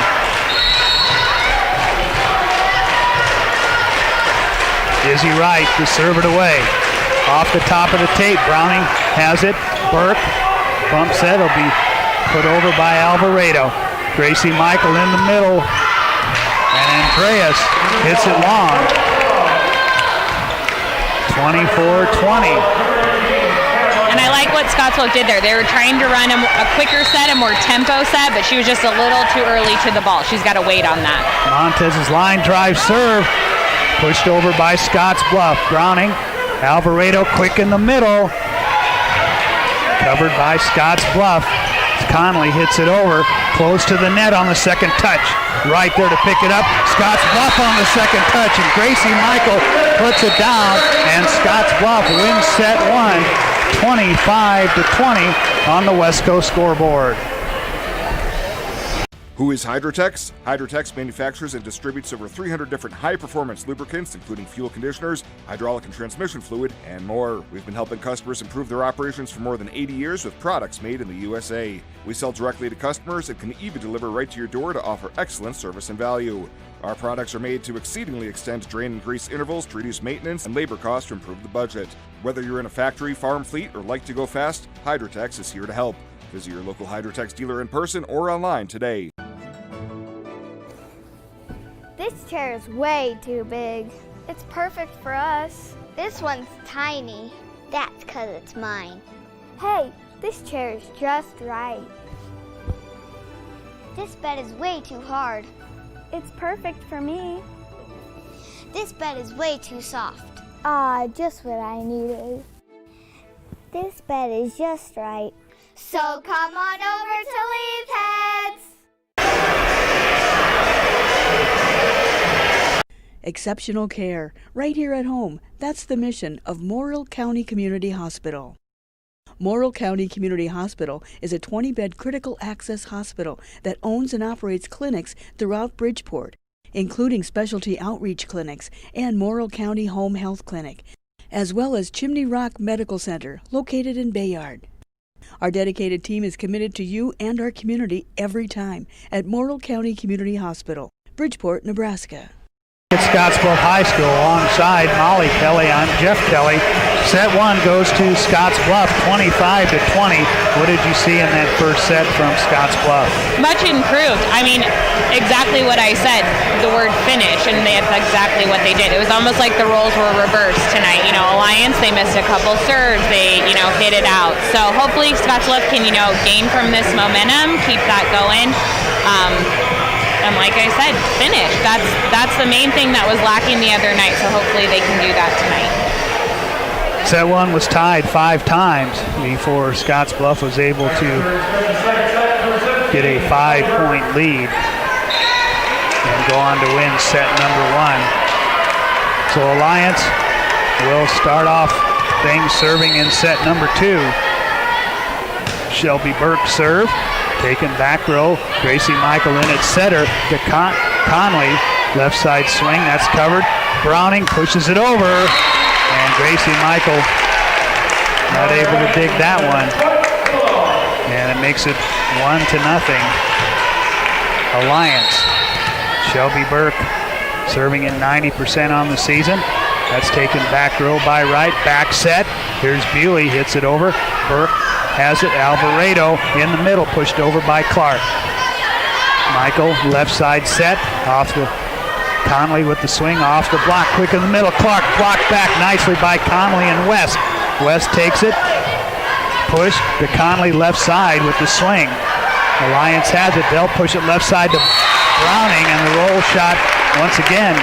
Izzy Wright to serve it away. Off the top of the tape, Browning has it. Burke bump set will be put over by Alvarado. Gracie Michael in the middle. And Andreas hits it long. 24-20. And I like what Scottsbluff did there. They were trying to run a quicker set, a more tempo set, but she was just a little too early to the ball. She's got to wait on that. Montez's line drive serve. Pushed over by Scottsbluff. Browning. Alvarado quick in the middle. Covered by Scottsbluff. Conley hits it over. Close to the net on the second touch. Right there to pick it up. Scottsbluff on the second touch. And Gracie Michael puts it down. And Scottsbluff wins set 1. 25-20 on the West Coast scoreboard. Who is Hydrotex? Hydrotex manufactures and distributes over 300 different high-performance lubricants, including fuel conditioners, hydraulic and transmission fluid, and more. We've been helping customers improve their operations for more than 80 years with products made in the USA. We sell directly to customers and can even deliver right to your door to offer excellent service and value. Our products are made to exceedingly extend drain and grease intervals to reduce maintenance and labor costs to improve the budget. Whether you're in a factory, farm fleet, or like to go fast, Hydrotex is here to help. Visit your local Hydrotex dealer in person or online today. This chair is way too big. It's perfect for us. This one's tiny. That's 'cause it's mine. Hey, this chair is just right. This bed is way too hard. It's perfect for me. This bed is way too soft. Ah, just what I needed. This bed is just right. So come on over to Leave Heads. Exceptional care, right here at home. That's the mission of Morrill County Community Hospital. Morrill County Community Hospital is a 20-bed critical access hospital that owns and operates clinics throughout Bridgeport, including specialty outreach clinics and Morrill County Home Health Clinic, as well as Chimney Rock Medical Center, located in Bayard. Our dedicated team is committed to you and our community every time at Morrill County Community Hospital, Bridgeport, Nebraska. At Scottsbluff High School alongside Molly Kelly. I'm Jeff Kelly. Set 1 goes to Scottsbluff, 25-20. What did you see in that first set from Scottsbluff? Much improved. I mean, exactly what I said, the word finish, and that's exactly what they did. It was almost like the roles were reversed tonight. You know, Alliance, they missed a couple serves. They, hit it out. So hopefully Scottsbluff can, gain from this momentum, keep that going. And like I said, finish. That's the main thing that was lacking the other night, so hopefully they can do that tonight. Set 1 was tied 5 times before Scottsbluff was able to get a 5-point lead and go on to win set number 1. So Alliance will start off things serving in set number 2. Shelby Burke serve. Taken back row, Gracie Michael in at setter to Conley. Left side swing, that's covered. Browning pushes it over, and Gracie Michael not able to dig that one. And it makes it 1-0. Alliance. Shelby Burke serving at 90% on the season. That's taken back row by Wright. Back set. Here's Bewley, hits it over. Burke has it. Alvarado in the middle, pushed over by Clark. Michael, left side set. Off the Conley with the swing, off the block, quick in the middle. Clark blocked back nicely by Conley and West. West takes it. Push to Conley left side with the swing. Alliance has it. They'll push it left side to Browning, and the roll shot once again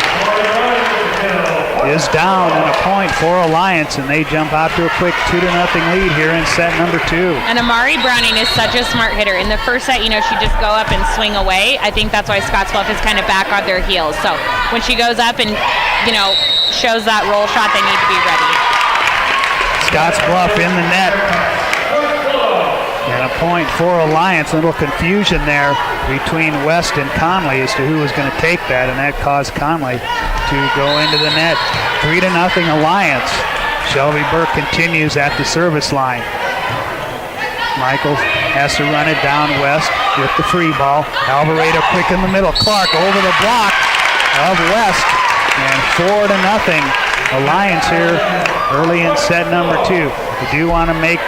is down, and a point for Alliance, and they jump out to a quick 2-0 lead here in set number 2. And Amari Browning is such a smart hitter. In the first set, she'd just go up and swing away. I think that's why Scottsbluff is kind of back on their heels. So when she goes up and, shows that roll shot, they need to be ready. Scottsbluff in the net. And a point for Alliance. A little confusion there between West and Conley as to who was going to take that, and that caused Conley to go into the net. 3-0 Alliance. Shelby Burke continues at the service line. Michael has to run it down West with the free ball. Alvarado quick in the middle. Clark over the block of West. And 4-0 Alliance here early in set number 2. We do want to make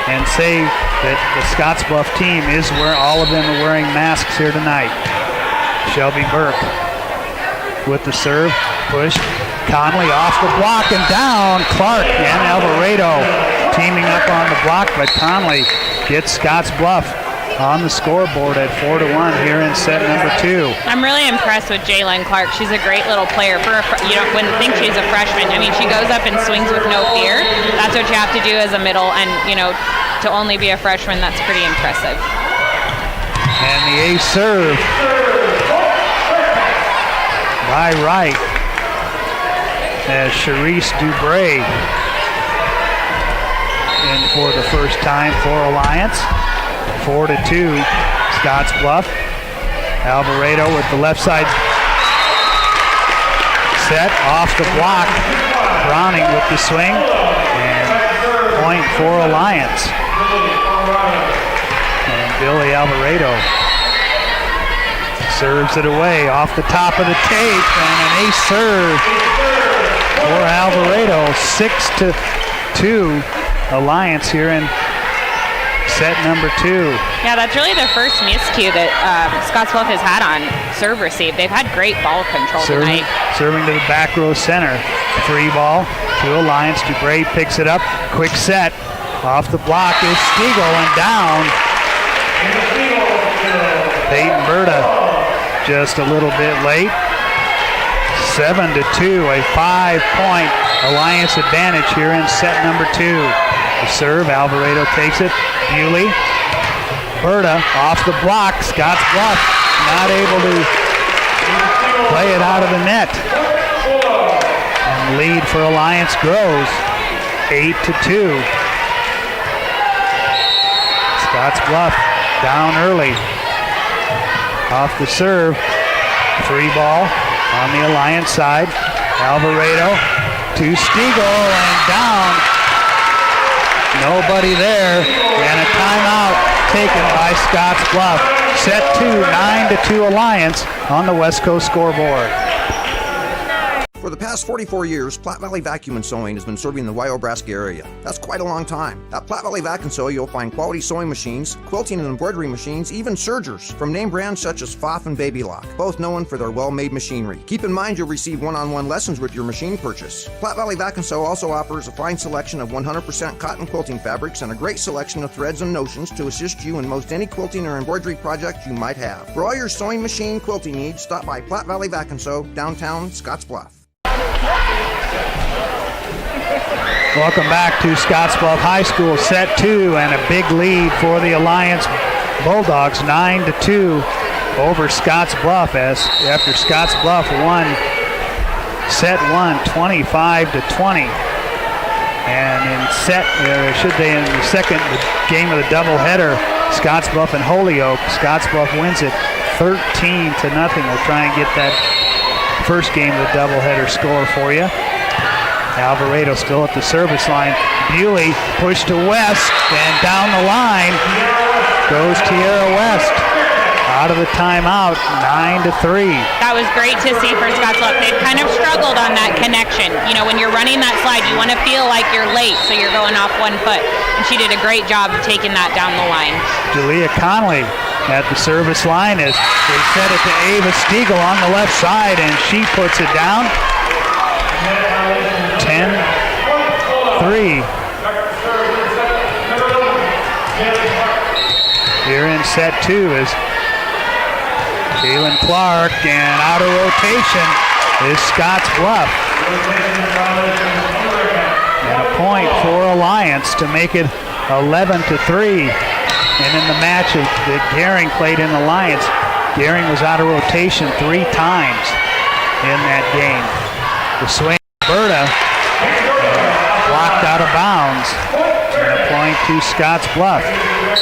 and say that the Scottsbluff team is where all of them are wearing masks here tonight. Shelby Burke with the serve, push. Conley off the block and down. Clark and Alvarado teaming up on the block, but Conley gets Scottsbluff on the scoreboard at 4-1 here in set number 2. I'm really impressed with Jalen Clark. She's a great little player. You don't wouldn't think she's a freshman. I mean, she goes up and swings with no fear. That's what you have to do as a middle, and to only be a freshman, that's pretty impressive. And the ace serve by Wright as Charisse Dubray in for the first time for Alliance. 4-2 Scottsbluff. Alvarado with the left side set off the block. Browning with the swing, and point for Alliance. And Billy Alvarado serves it away off the top of the tape, and an ace serve for Alvarado. 6-2 Alliance here in set number 2. Yeah, that's really their first miscue that Scottsbluff has had on serve receive. They've had great ball control tonight. Serving to the back row center. Free ball to Alliance. Dubray picks it up. Quick set. Off the block is Stiegel and down. Peyton Berta just a little bit late. 7-2, a 5-point Alliance advantage here in set number 2. The serve, Alvarado takes it. Bewley. Berta off the block. Scottsbluff not able to play it out of the net. And lead for Alliance grows 8-2. Scottsbluff down early. Off the serve. Free ball on the Alliance side. Alvarado to Stiegel and down. Nobody there, and a timeout taken by Scottsbluff. Set 2, 9-2 Alliance on the West Coast scoreboard. For the past 44 years, Platte Valley Vacuum and Sewing has been serving the Wyobraska area. That's quite a long time. At Platte Valley Vac and Sew, you'll find quality sewing machines, quilting and embroidery machines, even sergers, from name brands such as Pfaff and Baby Lock, both known for their well-made machinery. Keep in mind you'll receive one-on-one lessons with your machine purchase. Platte Valley Vac and Sew also offers a fine selection of 100% cotton quilting fabrics and a great selection of threads and notions to assist you in most any quilting or embroidery project you might have. For all your sewing machine quilting needs, stop by Platte Valley Vac and Sew, downtown Scottsbluff. Welcome back to Scottsbluff High School, set 2, and a big lead for the Alliance Bulldogs, 9-2 over Scottsbluff, as after Scottsbluff won set 1, 25-20. And in in the second game of the doubleheader, Scottsbluff and Holyoke, Scottsbluff wins it 13-0. We'll try and get that first game of the doubleheader score for you. Alvarado still at the service line. Bewley pushed to West, and down the line goes Tierra West. Out of the timeout, 9-3. That was great to see for Scottsbluff. They've kind of struggled on that connection. When you're running that slide, you want to feel like you're late, so you're going off one foot. And she did a great job of taking that down the line. Jalea Conley at the service line as they set it to Ava Stiegel on the left side, and she puts it down. 10-3. Here in set 2 is Jalen Clark, and out of rotation is Scottsbluff. And a point for Alliance to make it 11-3. And in the match that Gehring played in Alliance, Gehring was out of rotation 3 times in that game. The swing, Berta, blocked out of bounds. And a point to Scottsbluff.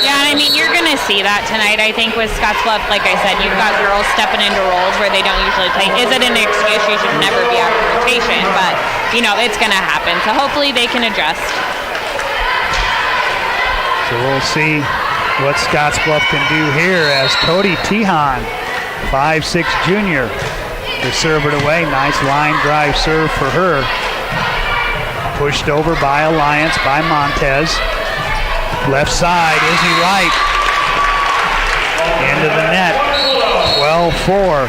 Yeah, and I mean, you're going to see that tonight, I think, with Scottsbluff. Like I said, you've got girls stepping into roles where they don't usually play. Is it an excuse? You should never be out of rotation, but, you know, it's going to happen. So hopefully they can adjust. So we'll see what Scottsbluff can do here as Cody Tehan, 5'6" junior, to serve it away. Nice line drive serve for her. Pushed over by Alliance by Montez. Left side, Izzy Wright. Into the net. 12-4.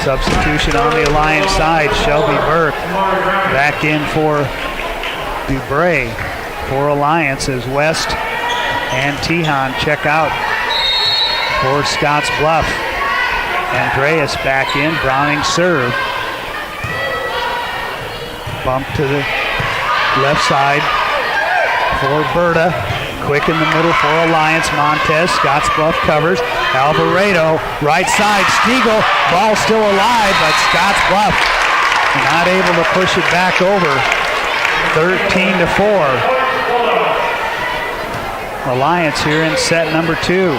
Substitution on the Alliance side. Shelby Burke back in for Dubray. For Alliance as West and Tehan check out for Scottsbluff. Andreas back in. Browning serve. Bump to the left side for Berta. Quick in the middle for Alliance. Montez. Scottsbluff covers. Alvarado. Right side. Stiegel. Ball still alive, but Scottsbluff not able to push it back over. 13-4. Alliance here in set number 2.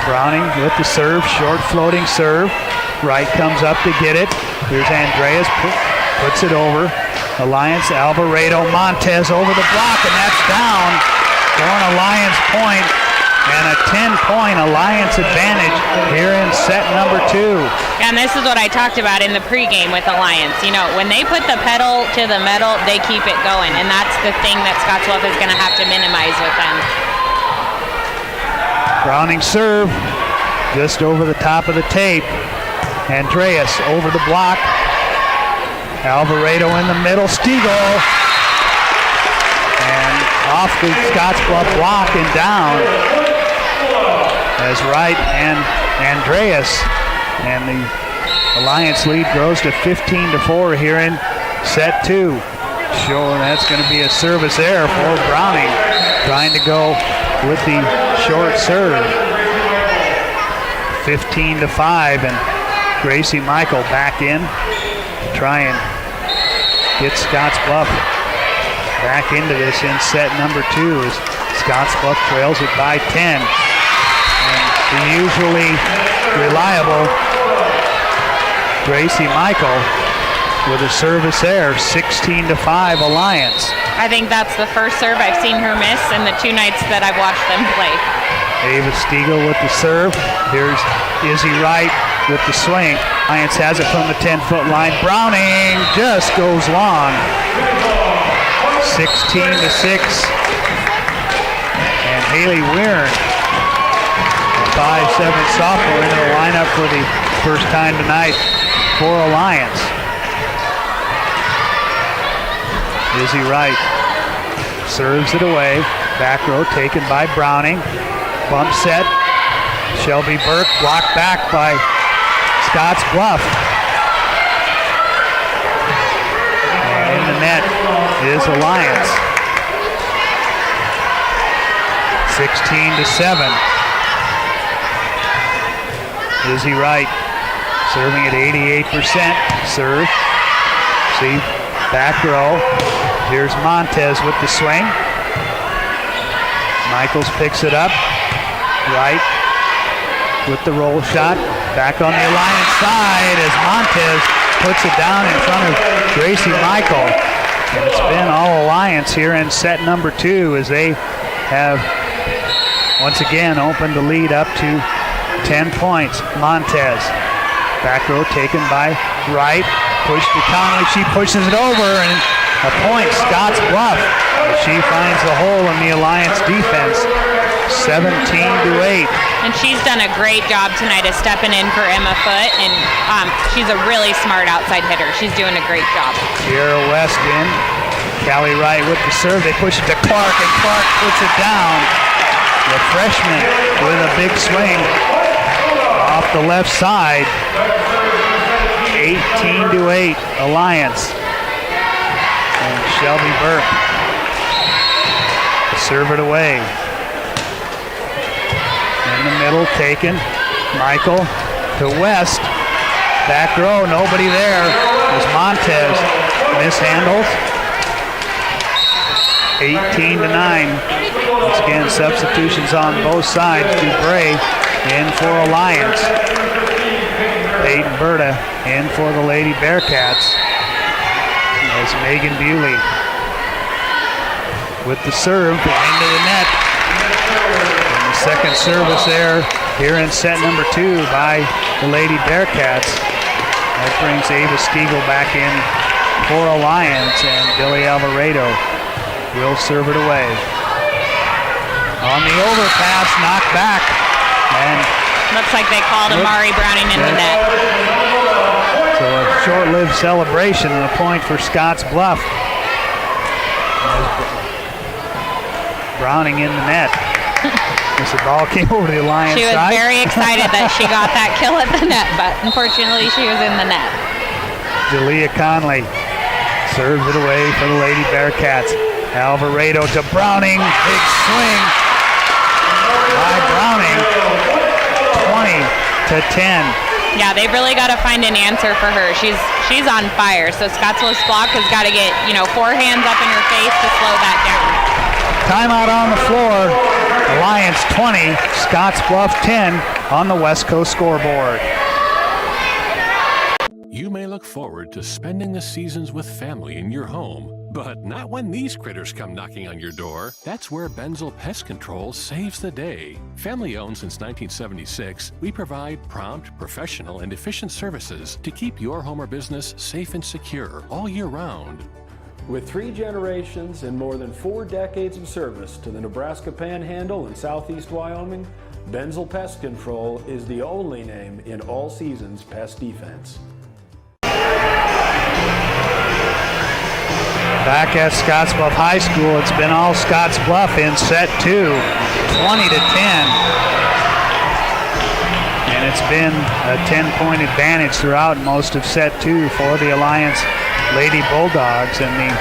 Browning with the serve. Short floating serve. Wright comes up to get it. Here's Andreas, puts it over. Alliance, Alvarado, Montez over the block, and that's down for an Alliance point, and a 10-point Alliance advantage here in set number 2. And this is what I talked about in the pregame with Alliance. You know, when they put the pedal to the metal, they keep it going, and that's the thing that Scottsbluff is going to have to minimize with them. Browning serve, just over the top of the tape. Andreas over the block. Alvarado in the middle. Stiegel. And off the Scottsbluff block and down as Wright and Andreas. And the Alliance lead grows to 15-4 here in set 2. Showing that's going to be a service error for Browning. Trying to go with the short serve. 15-5, and Gracie Michael back in to try and get Scottsbluff back into this in set number 2 as Scottsbluff trails it by 10. And the usually reliable Gracie Michael with a service error, 16-5 Alliance. I think that's the first serve I've seen her miss in the 2 nights that I've watched them play. Ava Stiegel with the serve. Here's Izzy Wright with the swing. Alliance has it from the 10-foot line. Browning just goes long. 16-6. And Haley Weirn, 5'7" sophomore, into the lineup for the first time tonight for Alliance. Izzy Wright serves it away. Back row taken by Browning. Bump set. Shelby Burke blocked back by Scottsbluff. And in the net is Alliance. 16-7. Izzy Wright serving at 88%. Serve. See, back row. Here's Montez with the swing. Michaels picks it up. Wright with the roll shot. Back on the Alliance side as Montez puts it down in front of Gracie Michael. And it's been all Alliance here in set number 2 as they have once again opened the lead up to 10 points. Montez. Back row taken by Wright. Push to Conley. She pushes it over and a point, Scottsbluff. She finds the hole in the Alliance defense. 17-8. And she's done a great job tonight of stepping in for Emma Foote, and she's a really smart outside hitter. She's doing a great job. Sierra West in. Callie Wright with the serve. They push it to Clark, and Clark puts it down. The freshman with a big swing off the left side. 18-8 Alliance. And Shelby Burke serve it away. In the middle, taken. Michael to West. Back row, nobody there. As Montez mishandles. 18-9. Once again, substitutions on both sides. Dubray in for Alliance. Peyton Berta in for the Lady Bearcats. As Megan Bewley with the serve into the net. And the second service there here in set number 2 by the Lady Bearcats. That brings Ava Stiegel back in for Alliance, and Billy Alvarado will serve it away. On the overpass, knocked back. And looks like they called Amari Browning in the net. So a short-lived celebration and a point for Scottsbluff. Browning in the net. As the ball came over to the Alliance side. She was very excited that she got that kill at the net, but unfortunately she was in the net. Jalea Conley serves it away for the Lady Bearcats. Alvarado to Browning. Big swing by Browning. 20-10. Yeah, they've really got to find an answer for her. She's on fire. So Scottsbluff's block has got to get, 4 hands up in her face to slow that down. Timeout on the floor. Alliance 20, Scottsbluff 10 on the West Coast scoreboard. You may look forward to spending the seasons with family in your home, but not when these critters come knocking on your door. That's where Benzel Pest Control saves the day. Family owned since 1976, we provide prompt, professional, and efficient services to keep your home or business safe and secure all year round. With 3 generations and more than 4 decades of service to the Nebraska Panhandle and Southeast Wyoming, Benzel Pest Control is the only name in all seasons pest defense. Back at Scottsbluff High School, it's been all Scottsbluff in set 2, 20-10. And it's been a 10-point advantage throughout most of set 2 for the Alliance Lady Bulldogs and the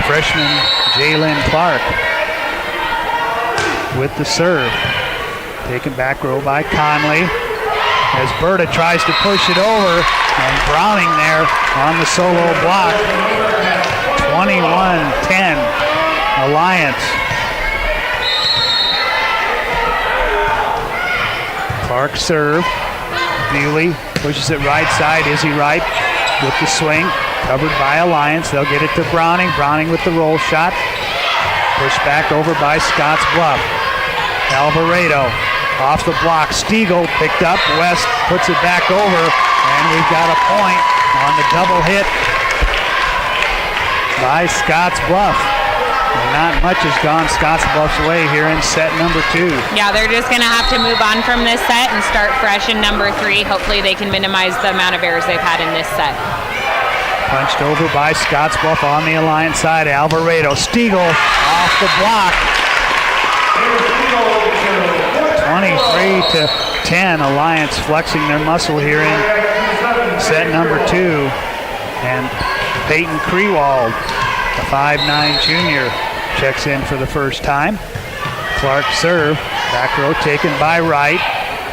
freshman Jalen Clark with the serve. Taken back row by Conley as Berta tries to push it over, and Browning there on the solo block. 21-10 Alliance. Clark serve. Bewley pushes it right side. Izzy Wright with the swing. Covered by Alliance. They'll get it to Browning. Browning with the roll shot. Pushed back over by Scottsbluff. Alvarado off the block. Stiegel picked up. West puts it back over. And we've got a point on the double hit by Scottsbluff. And not much has gone Scottsbluff's way here in set number 2. Yeah, they're just going to have to move on from this set and start fresh in number 3. Hopefully they can minimize the amount of errors they've had in this set. Punched over by Scottsbluff on the Alliance side. Alvarado. Stiegel off the block. 23-10. Alliance flexing their muscle here in set number 2. And Peyton Krewald, the 5'9" junior, checks in for the first time. Clark serve. Back row taken by Wright.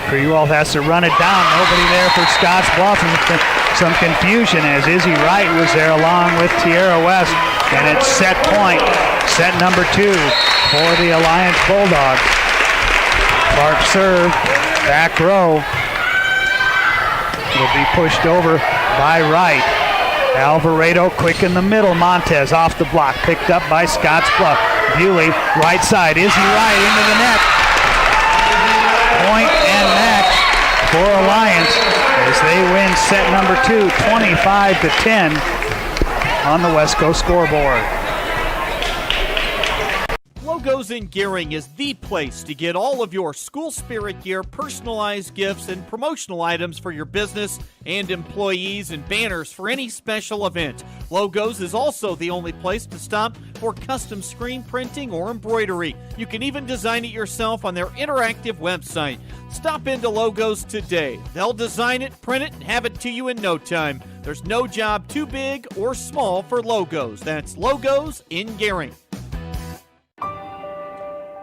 Krewald has to run it down. Nobody there for Scottsbluff. And some confusion as Izzy Wright was there along with Tierra West. And it's set point. Set number 2 for the Alliance Bulldogs. Clark serve. Back row. Will be pushed over by Wright. Alvarado quick in the middle. Montez off the block. Picked up by Scottsbluff. Bewley, right side. Izzy Wright into the net. Point and match for Alliance as they win set number 2, 25-10 on the West Coast scoreboard. Logos in Gearing is the place to get all of your school spirit gear, personalized gifts, and promotional items for your business and employees, and banners for any special event. Logos is also the only place to stop for custom screen printing or embroidery. You can even design it yourself on their interactive website. Stop into Logos today. They'll design it, print it, and have it to you in no time. There's no job too big or small for Logos. That's Logos in Gearing.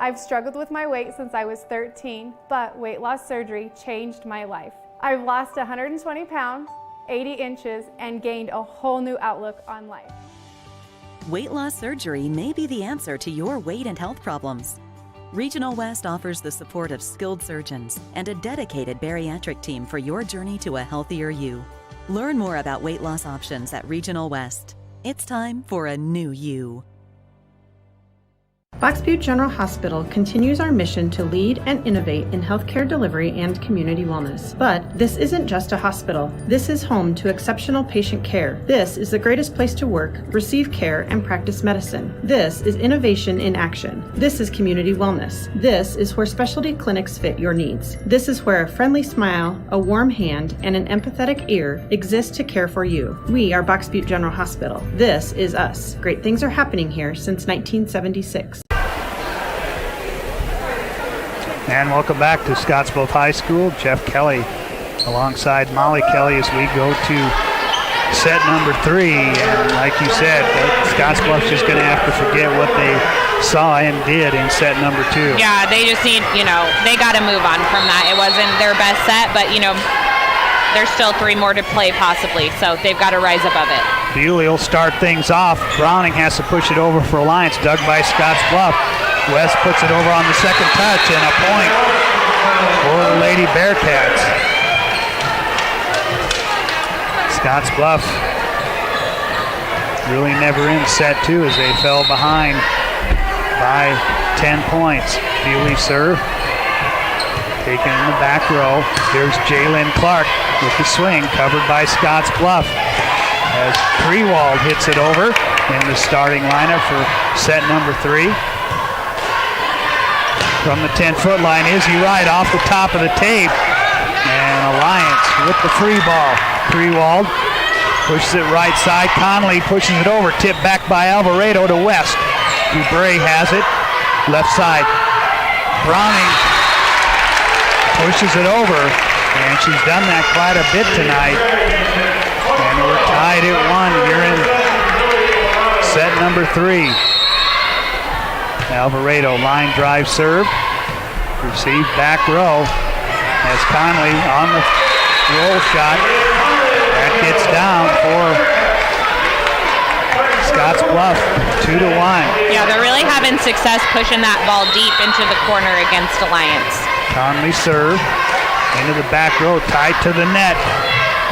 I've struggled with my weight since I was 13, but weight loss surgery changed my life. I've lost 120 pounds, 80 inches, and gained a whole new outlook on life. Weight loss surgery may be the answer to your weight and health problems. Regional West offers the support of skilled surgeons and a dedicated bariatric team for your journey to a healthier you. Learn more about weight loss options at Regional West. It's time for a new you. Box Butte General Hospital continues our mission to lead and innovate in healthcare delivery and community wellness. But this isn't just a hospital. This is home to exceptional patient care. This is the greatest place to work, receive care, and practice medicine. This is innovation in action. This is community wellness. This is where specialty clinics fit your needs. This is where a friendly smile, a warm hand, and an empathetic ear exist to care for you. We are Box Butte General Hospital. This is us. Great things are happening here since 1976. And welcome back to Scottsbluff High School. Jeff Kelly alongside Molly Kelly as we go to set number 3. And like you said, Scottsbluff's just going to have to forget what they saw and did in set number 2. Yeah, they just need, they got to move on from that. It wasn't their best set, but, there's still 3 more to play possibly, so they've got to rise above it. Bewley will start things off. Browning has to push it over for Alliance, dug by Scottsbluff. West puts it over on the second touch, and a point for the Lady Bearcats. Scottsbluff really never in set 2 as they fell behind by 10 points. Bewley serve, taken in the back row. Here's Jalen Clark with the swing, covered by Scottsbluff. As Krewald hits it over in the starting lineup for set number 3. From the 10-foot line, Izzy Wright off the top of the tape. And Alliance with the free ball. Krewald pushes it right side. Connolly pushes it over. Tipped back by Alvarado to West. Dubray has it. Left side. Browning pushes it over. And she's done that quite a bit tonight. And we're tied at 1 here in set number 3. Alvarado line drive serve. Received back row as Conley on the roll shot. That gets down for Scottsbluff, 2-1. Yeah, they're really having success pushing that ball deep into the corner against Alliance. Conley serve into the back row, tied to the net.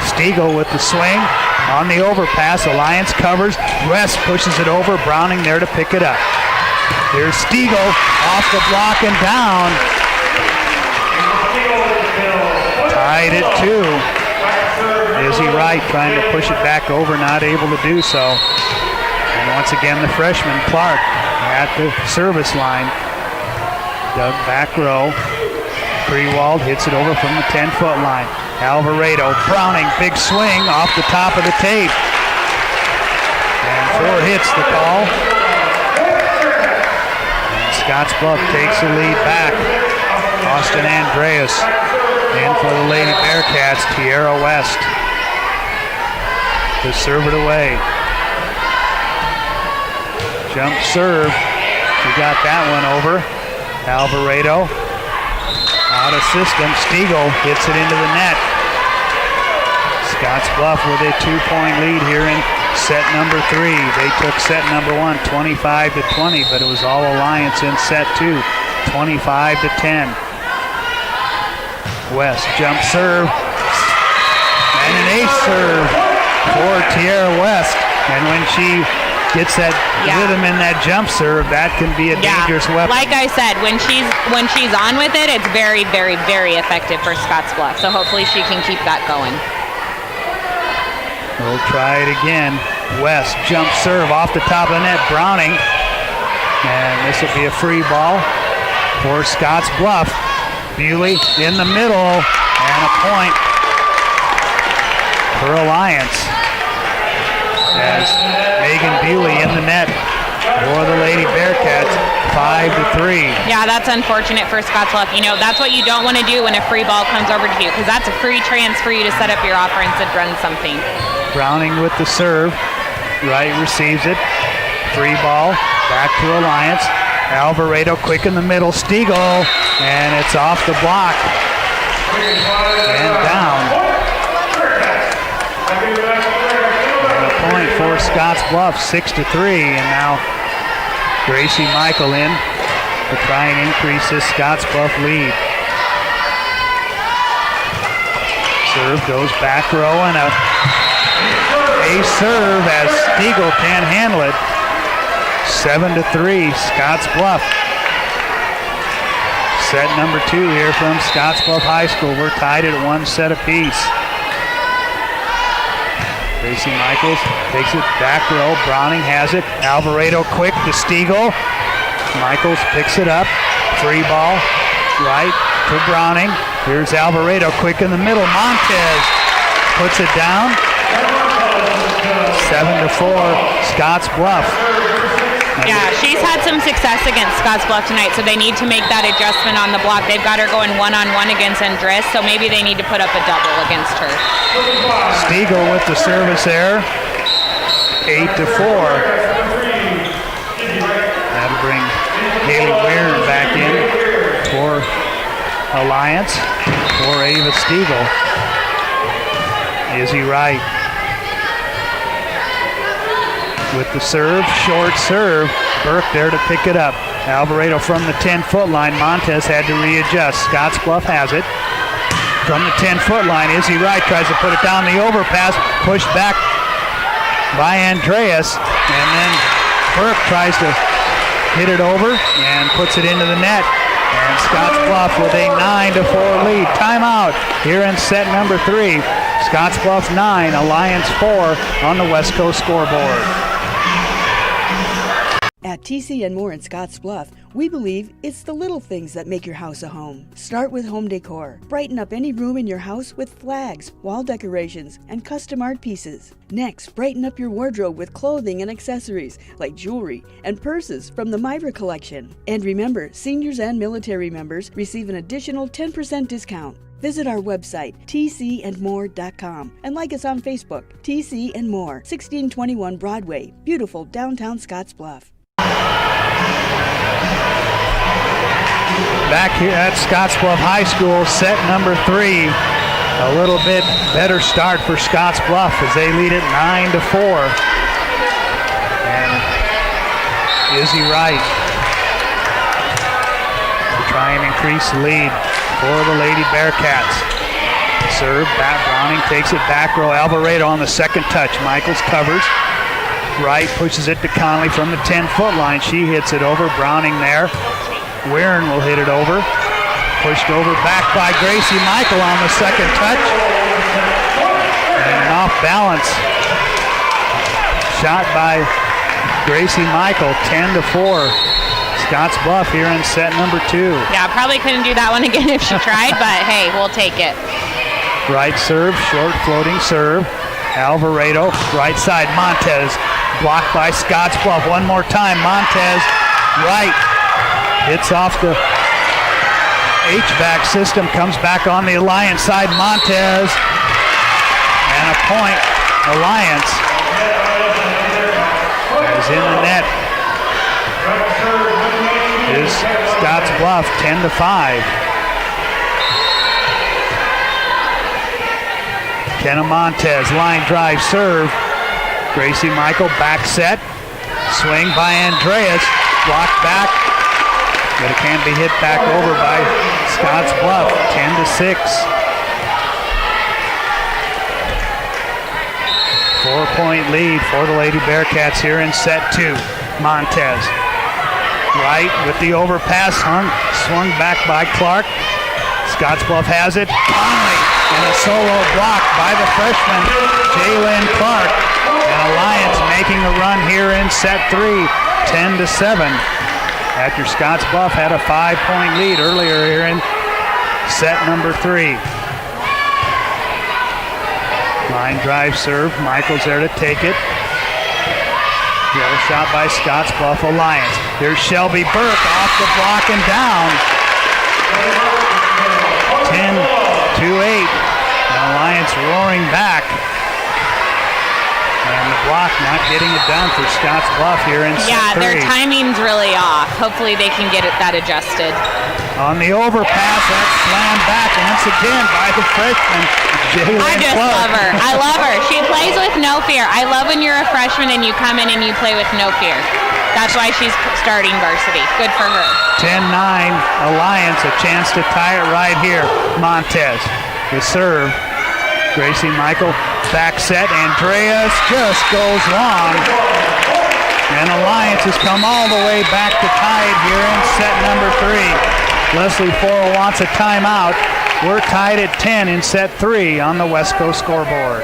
Stiegel with the swing on the overpass. Alliance covers. West pushes it over. Browning there to pick it up. Here's Stiegel off the block and down. Tied at 2. Izzy Wright trying to push it back over, not able to do so. And once again, the freshman Clark at the service line. Dug back row. Krewald hits it over from the 10-foot line. Alvarado, Browning, big swing off the top of the tape. And 4 hits the call. Scottsbluff takes the lead back. Austin Andreas in for the Lady Bearcats, Tierra West to serve it away. Jump serve. She got that one over. Alvarado out of system. Stiegel hits it into the net. Scottsbluff with a 2-point lead here in set number 3. They took set number 1, 25-20, but it was all Alliance in set 2, 25-10. West jump serve and an ace serve for Tierra West. And when she gets that rhythm in that jump serve, that can be a dangerous weapon. Like I said, when she's on with it, it's very, very, very effective for Scottsbluff. So hopefully she can keep that going. We'll try it again. West jump serve off the top of the net. Browning. And this will be a free ball for Scottsbluff. Bewley in the middle. And a point for Alliance. As Megan Bewley in the net for the Lady Bearcats, 5-3. Yeah, that's unfortunate for Scottsbluff. That's what you don't want to do when a free ball comes over to you, because that's a free chance for you to set up your offense and run something. Browning with the serve. Wright receives it. Free ball. Back to Alliance. Alvarado quick in the middle. Stiegel. And it's off the block. And down. And a point for Scottsbluff, 6-3. And now Gracie Michael in to try and increase this Scottsbluff lead. Serve goes back row and a serve as Stiegel can't handle it. 7-3, Scottsbluff. Set number 2 here from Scottsbluff High School. We're tied at 1 set apiece. Gracie Michaels takes it back row. Browning has it. Alvarado quick to Stiegel. Michaels picks it up. Free ball right to Browning. Here's Alvarado quick in the middle. Montez puts it down. 7-4, Scottsbluff. Yeah, she's had some success against Scottsbluff tonight, so they need to make that adjustment on the block. They've got her going one-on-one against Andres, so maybe they need to put up a double against her. Stiegel with the service error. 8-4. That'll bring Haley Weir back in for Alliance for Ava Stiegel. Izzy Wright with the serve, short serve. Burke there to pick it up. Alvarado from the 10-foot line. Montez had to readjust. Scottsbluff has it. From the 10-foot line, Izzy Wright tries to put it down the overpass. Pushed back by Andreas. And then Burke tries to hit it over and puts it into the net. And Scottsbluff with a 9-4 lead. Timeout here in set number 3. Scottsbluff 9, Alliance 4 on the West Coast scoreboard. At TC and More in Scottsbluff, we believe it's the little things that make your house a home. Start with home decor. Brighten up any room in your house with flags, wall decorations, and custom art pieces. Next, brighten up your wardrobe with clothing and accessories like jewelry and purses from the Myra collection. And remember, seniors and military members receive an additional 10% discount. Visit our website, tcandmore.com, and like us on Facebook, TC and More, 1621 Broadway, beautiful downtown Scottsbluff. Back here at Scottsbluff High School, set number 3. A little bit better start for Scottsbluff as they lead it 9-4. And Izzy Wright to try and increase the lead for the Lady Bearcats. Serve, Browning takes it back row. Alvarado on the second touch. Michaels covers. Wright pushes it to Conley from the 10-foot line. She hits it over. Browning there. Warren will hit it over. Pushed over back by Gracie Michael on the second touch. And an off balance shot by Gracie Michael, 10-4. Scottsbluff here in set number 2. Yeah, probably couldn't do that one again if she tried, but hey, we'll take it. Right serve, short floating serve. Alvarado, right side, Montez, blocked by Scottsbluff. One more time, Montez, right, hits off the HVAC system, comes back on the Alliance side, Montez, and a point, Alliance is in the net. Is Scottsbluff 10-5. Kenna Montez, line drive serve. Gracie Michael back set. Swing by Andreas. Blocked back. But it can be hit back over by Scottsbluff. 10-6. 4-point lead for the Lady Bearcats here in set 2. Montez. Right with the overpass, swung back by Clark. Scottsbluff has it. Conley and a solo block by the freshman Jalen Clark. And Alliance making a run here in set 3, 10-7. After Scottsbluff had a 5-point lead earlier here in set number 3. Line drive serve. Michael's there to take it. The other shot by Scottsbluff Alliance. Here's Shelby Burke off the block and down. 10-8. And Alliance roaring back. And the block, not getting it done for Scottsbluff here in set 3. Their timing's really off. Hopefully they can get that adjusted. On the overpass, that's slammed back once again by the freshman, Jalen I just Clark. love her. I love her. She plays with no fear. I love when you're a freshman and you come in and you play with no fear. That's why she's starting varsity. Good for her. 10-9 Alliance, a chance to tie it right here. Montez, the serve. Gracie Michael, back set. Andreas just goes long. And Alliance has come all the way back to tie it here in set number 3. Leslie Forrell wants a timeout. We're tied at 10 in set 3 on the Wesco scoreboard.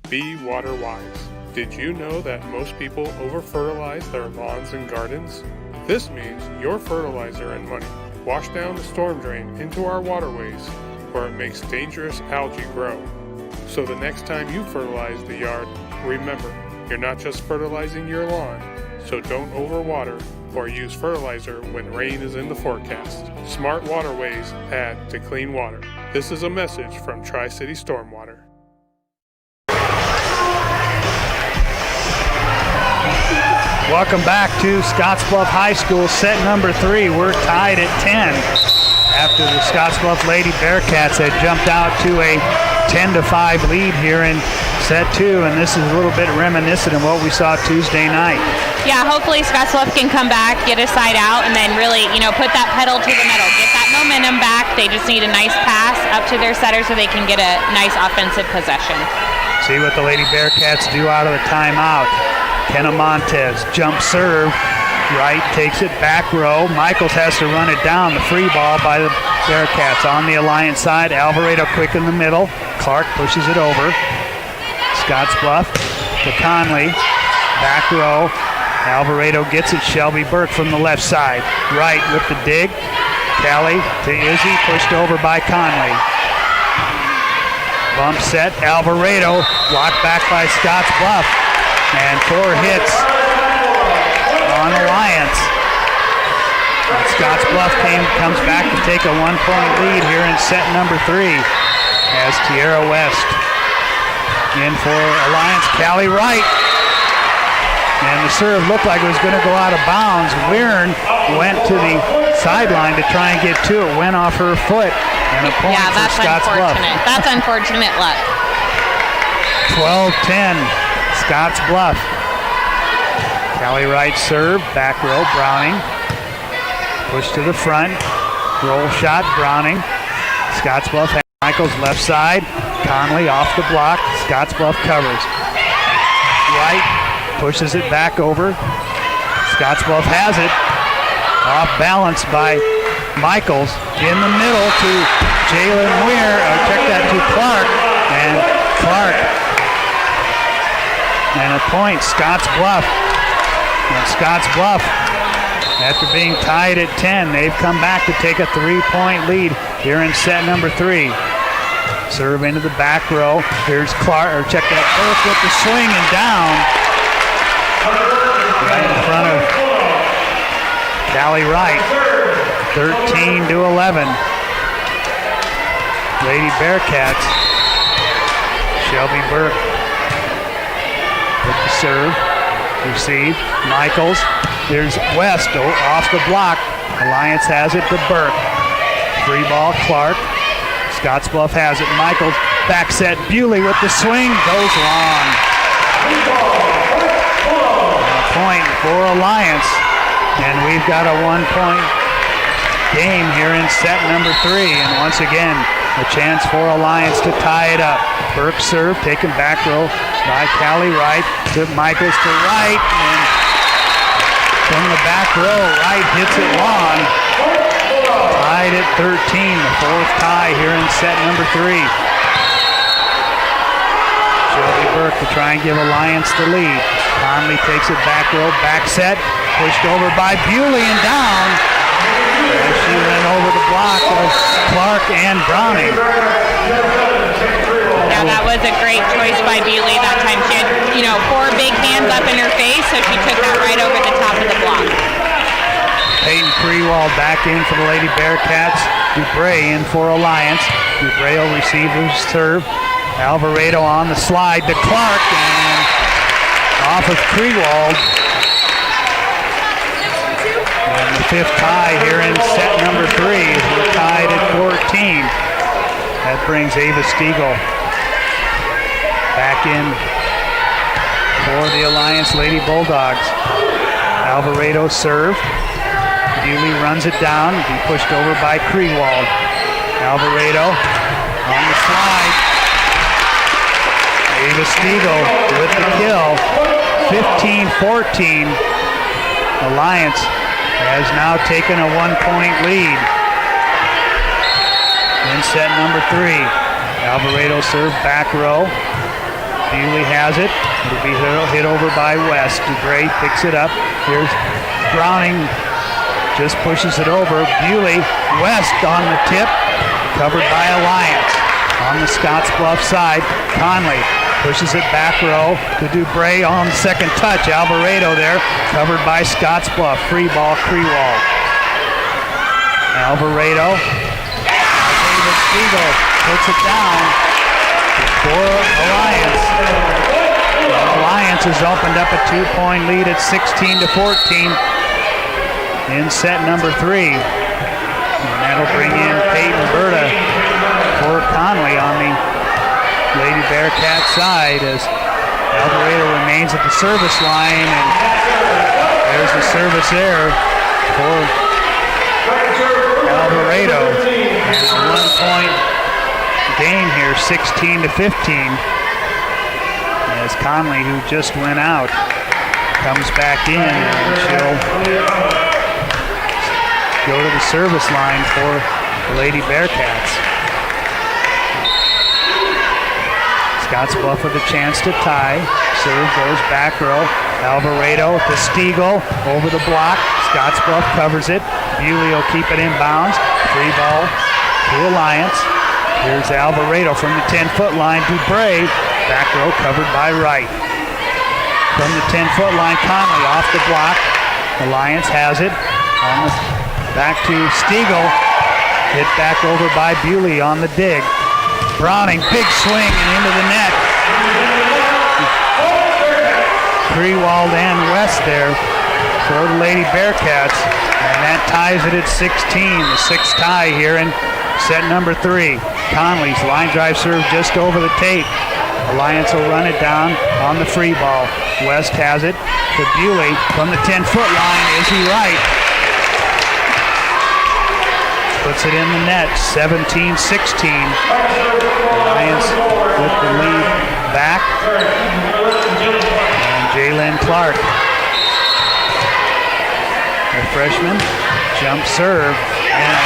Be water wise. Did you know that most people over-fertilize their lawns and gardens? This means your fertilizer and money wash down the storm drain into our waterways, where it makes dangerous algae grow. So the next time you fertilize the yard, remember, you're not just fertilizing your lawn, so don't overwater or use fertilizer when rain is in the forecast. Smart waterways add to clean water. This is a message from Tri-City Stormwater. Welcome back to Scottsbluff High School, set number 3. We're tied at 10 after the Scottsbluff Lady Bearcats had jumped out to a 10-5 lead here in set 2, and this is a little bit reminiscent of what we saw Tuesday night. Yeah, hopefully Scottsbluff can come back, get a side out, and then really, put that pedal to the metal, get that momentum back. They just need a nice pass up to their setter so they can get a nice offensive possession. See what the Lady Bearcats do out of the timeout. Kenna Montez, jump serve, right, takes it back row. Michaels has to run it down. The free ball by the Bearcats on the Alliance side. Alvarado quick in the middle. Clark pushes it over. Scottsbluff to Conley, back row. Alvarado gets it. Shelby Burke from the left side. Right with the dig. Kelly to Izzy, pushed over by Conley. Bump set. Alvarado blocked back by Scottsbluff. And 4 hits on Alliance. And Scottsbluff comes back to take a 1-point lead here in set number 3 as Tierra West in for Alliance. Callie Wright. And the serve looked like it was going to go out of bounds. Weirin went to the sideline to try and get to it. Went off her foot. And a point for Scottsbluff. That's unfortunate luck. 12-10. Scottsbluff. Callie Wright serve, back row, Browning. Push to the front, roll shot, Browning. Scottsbluff has Michaels left side. Conley off the block. Scottsbluff covers. Wright pushes it back over. Scottsbluff has it. Off balance by Michaels. In the middle to Jalen Weir. Check that to Clark. And Clark. And a point, Scottsbluff. And Scottsbluff, after being tied at 10, they've come back to take a 3-point lead here in set number 3. Serve into the back row. Here's Clark, or check that, Burke with the swing and down. Right in front of Callie Wright. 13-11. Lady Bearcats. Shelby Burke. With the serve, receive, Michaels, there's West off the block, Alliance has it to Burke, free ball, Clark, Scottsbluff has it, Michaels, back set, Bewley with the swing, goes long. A point for Alliance, and we've got a 1-point game here in set number 3, and once again, a chance for Alliance to tie it up. Burke serve, taken back row by Callie Wright to Michaels to Wright, and from the back row, Wright hits it long. Tied at 13, the 4th tie here in set number 3. Shelby Burke to try and give Alliance the lead. Conley takes it back row, back set, pushed over by Bewley and down. As she ran over the block of Clark and Browning. Yeah, that was a great choice by Bewley that time. She had, 4 big hands up in her face, so she took that right over the top of the block. Peyton Freewall back in for the Lady Bearcats. Dubray in for Alliance. Dubray will receive the serve. Alvarado on the slide to Clark and off of Krewald. And the 5th tie here in set number 3. We're tied at 14. That brings Ava Stiegel back in for the Alliance Lady Bulldogs. Alvarado serve. Bewley runs it down. Be pushed over by Krewald. Alvarado on the slide. Ava Stiegel with the kill. 15-14. Alliance has now taken a 1-point lead in set number 3. Alvarado serve back row. Bewley has it. It'll be hit over by West. DeGray picks it up. Here's Browning. Just pushes it over. Bewley, West on the tip. Covered by Alliance. On the Scottsbluff side, Conley pushes it back row to Dubray on the second touch. Alvarado there, covered by Scottsbluff. Free ball, Krewald. Alvarado. David Stiegel puts it down for Alliance. Alliance has opened up a 2-point lead at 16-14 in set number 3. And that'll bring in Peyton Berta for Conley on the Lady Bearcat side as Alvarado remains at the service line, and there's the service error for Alvarado. And a 1-point game here, 16-15, as Conley, who just went out, comes back in, and she'll go to the service line for the Lady Bearcats. Scottsbluff with a chance to tie. Serve goes back row. Alvarado to Stiegel over the block. Scottsbluff covers it. Bewley will keep it in bounds. Free ball to Alliance. Here's Alvarado from the 10-foot line. Dubray, back row covered by Wright. From the 10-foot line, Conley off the block. Alliance has it. On the back to Stiegel. Hit back over by Bewley on the dig. Browning, big swing and into the net. Krewald and West there for the Lady Bearcats. And that ties it at 16. The 6th tie here in set number 3. Conley's line drive serve just over the tape. Alliance will run it down on the free ball. West has it to Bewley from the 10-foot line. Is he right? Puts it in the net, 17-16. Alliance with the lead back. And Jalen Clark, the freshman, jump serve. And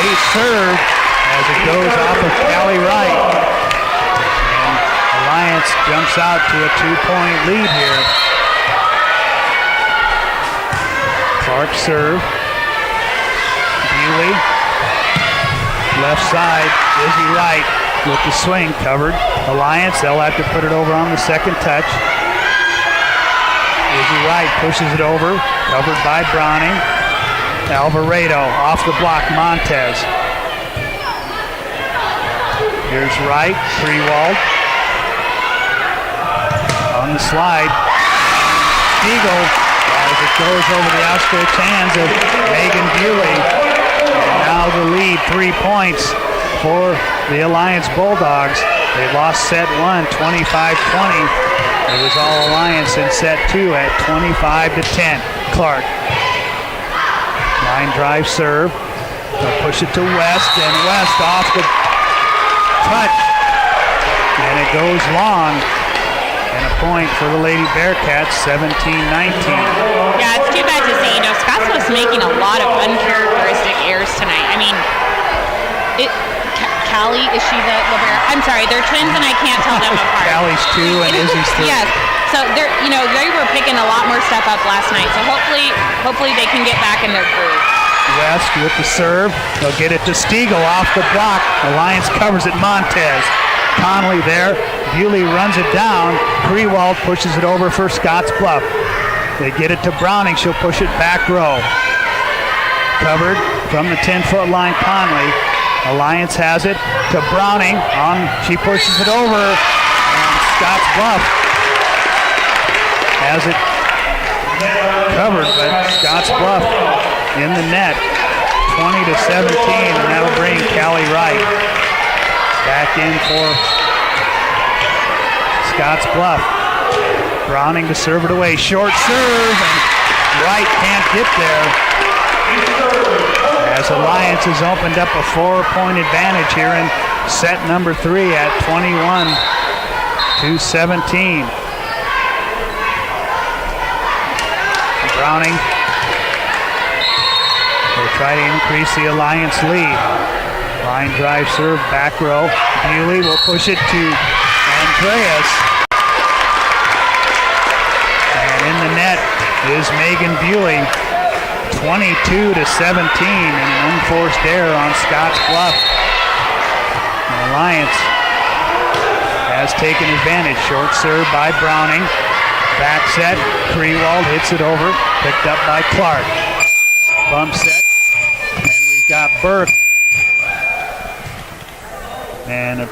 a serve as it goes off of Callie Wright. And Alliance jumps out to a 2-point lead here. Clark serve. Bewley. Left side, Izzy Wright with the swing covered. Alliance, they'll have to put it over on the second touch. Izzy Wright pushes it over, covered by Browning. Alvarado off the block, Montez. Here's Wright, Krewald. On the slide, Stiegel as it goes over the outstretched hands of Megan Bewley. Now the lead, 3 points for the Alliance Bulldogs. They lost set 1, 25-20. It was all Alliance in set 2 at 25-10. Clark. Line drive serve. They'll push it to West, and West off the touch. And it goes long. And a point for the Lady Bearcats, 17-19. Yeah, it's too bad to see. Scottsbluff's making a lot of uncharacteristic errors tonight. I mean, Callie, is she the libero? I'm sorry, they're twins and I can't tell them apart. Callie's 2 and Izzy's 3. Yes. So they're, they were picking a lot more stuff up last night. So hopefully they can get back in their groove. West with the serve. They'll get it to Stiegel off the block. Alliance covers it. Montez. Conley there. Bewley runs it down. Krewald pushes it over for Scottsbluff. They get it to Browning. She'll push it back row. Covered from the 10-foot line, Conley. Alliance has it to Browning. She pushes it over, and Scottsbluff has it covered, but Scottsbluff in the net, 20-17, and that'll bring Callie Wright back in for Scottsbluff. Browning to serve it away, short serve, and Wright can't get there. As Alliance has opened up a 4-point advantage here in set number 3 at 21-17. Browning will try to increase the Alliance lead. Line drive serve, back row. Bewley will push it to Andreas. And in the net is Megan Bewley. 22-17, and an unforced error on Scottsbluff. Alliance has taken advantage. Short serve by Browning. Back set, Krewald hits it over, picked up by Clark. Bump set, and we've got Burke. And a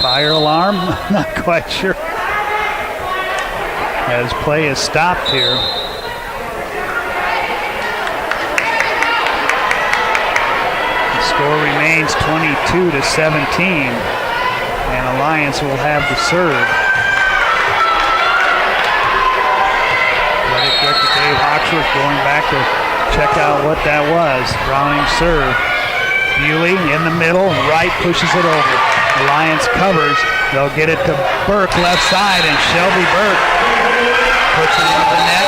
fire alarm, not quite sure. As play is stopped here. The score remains 22-17, and Alliance will have the serve. Director Dave Hawksworth going back to check out what that was. Browning serve. Bewley in the middle, Wright pushes it over. Alliance covers. They'll get it to Burke left side, and Shelby Burke puts it into the net,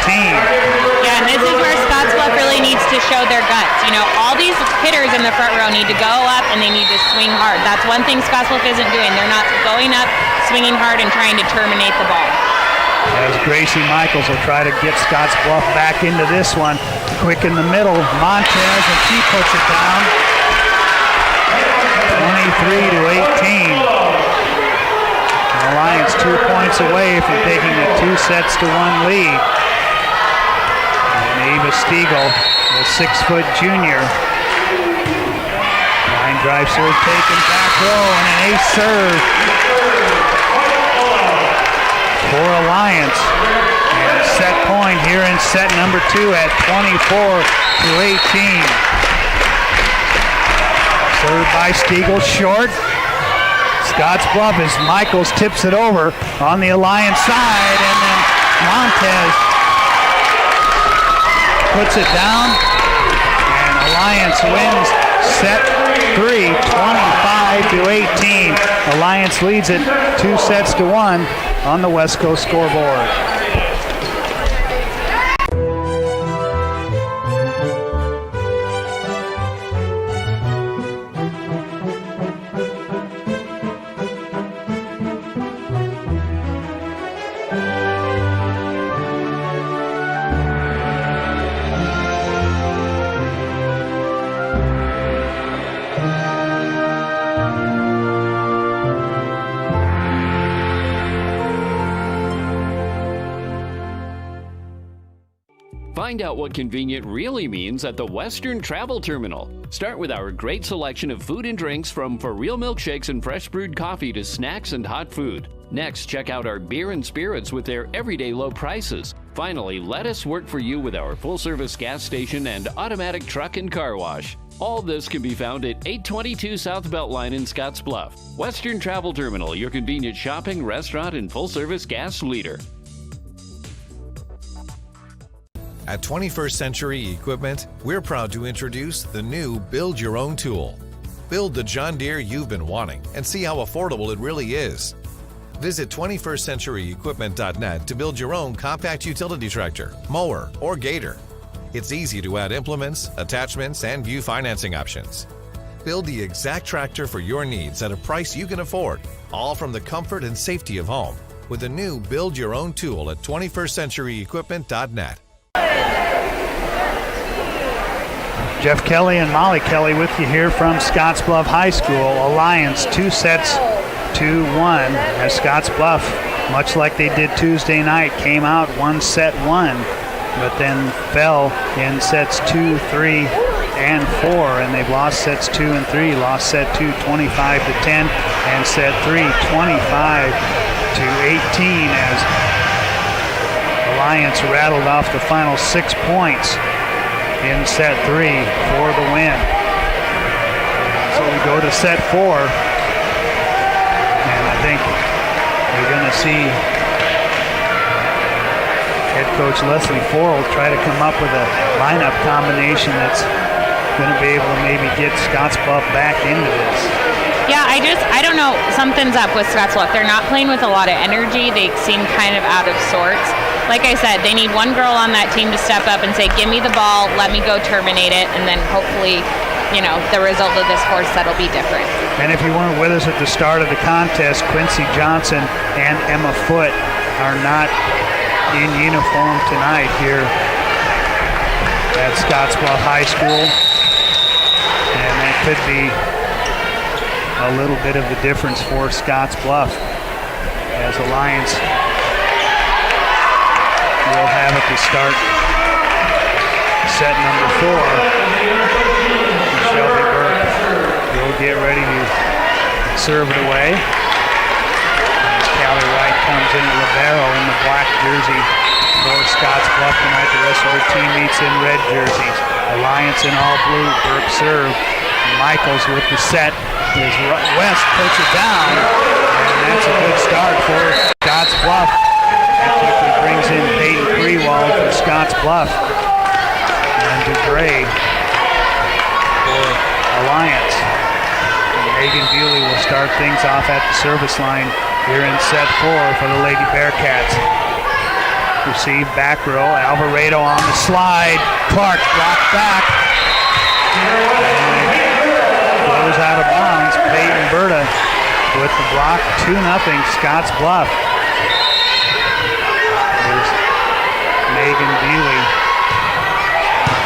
22-18. Yeah, and this is where Scottsbluff really needs to show their guts. You know, all these hitters in the front row need to go up and they need to swing hard. That's one thing Scottsbluff isn't doing. They're not going up, swinging hard, and trying to terminate the ball. As Gracie Michaels will try to get Scottsbluff back into this one. Quick in the middle, Montez, and she puts it down. 23-18. Alliance 2 points away from taking a 2-1 lead. And Ava Stiegel, the 6-foot junior. Line drive serve taken, back row, and an ace serve for Alliance. And set point here in set number 2 at 24-18. Served by Stiegel, short. Scottsbluff as Michaels tips it over on the Alliance side, and then Montez puts it down, and Alliance wins set 3, 25-18. Alliance leads it 2-1 on the West Coast scoreboard. Find out what convenient really means at the Western Travel Terminal. Start with our great selection of food and drinks, from for real milkshakes and fresh brewed coffee to snacks and hot food. Next, check out our beer and spirits with their everyday low prices. Finally, let us work for you with our full-service gas station and automatic truck and car wash. All this can be found at 822 South Beltline in Scottsbluff. Western Travel Terminal, your convenient shopping, restaurant, and full-service gas leader. At 21st Century Equipment, we're proud to introduce the new Build Your Own tool. Build the John Deere you've been wanting and see how affordable it really is. Visit 21stcenturyequipment.net to build your own compact utility tractor, mower, or gator. It's easy to add implements, attachments, and view financing options. Build the exact tractor for your needs at a price you can afford, all from the comfort and safety of home, with the new Build Your Own tool at 21stcenturyequipment.net. Jeff Kelly and Molly Kelly with you here from Scottsbluff High School. Alliance 2-1 as Scottsbluff, much like they did Tuesday night, came out 1-1, but then fell in sets 2, 3, and 4, and they've lost sets 2 and 3. Lost set 2 25-10, and set 3 25-18 as Alliance rattled off the final 6 points in set 3 for the win. So we go to set 4, and I think we're going to see head coach Leslie Forrell try to come up with a lineup combination that's going to be able to maybe get Scottsbluff back into this. Yeah, I don't know. Something's up with Scottsbluff. They're not playing with a lot of energy. They seem kind of out of sorts. Like I said, they need one girl on that team to step up and say, give me the ball, let me go terminate it, and then hopefully, you know, the result of this fourth set will be different. And if you weren't with us at the start of the contest, Quincy Johnson and Emma Foote are not in uniform tonight here at Scottsbluff High School. And that could be a little bit of the difference for Scottsbluff as Alliance will have it to start set number 4. Shelby Burke will get ready to serve it away. Callie Wright comes in libero in the black jersey for Scottsbluff tonight. The rest of her teammates in red jerseys. Alliance in all blue. Burke serve. Michaels with the set. As West puts it down. And that's a good start for Scottsbluff. That quickly brings in Peyton Grewald for Scottsbluff. And DeGray for Alliance. And Megan Bewley will start things off at the service line here in set 4 for the Lady Bearcats. Receive back row. Alvarado on the slide. Clark blocked back. Goes out of bounds. Peyton Berta with the block. 2-0 Scottsbluff. There's Megan Bewley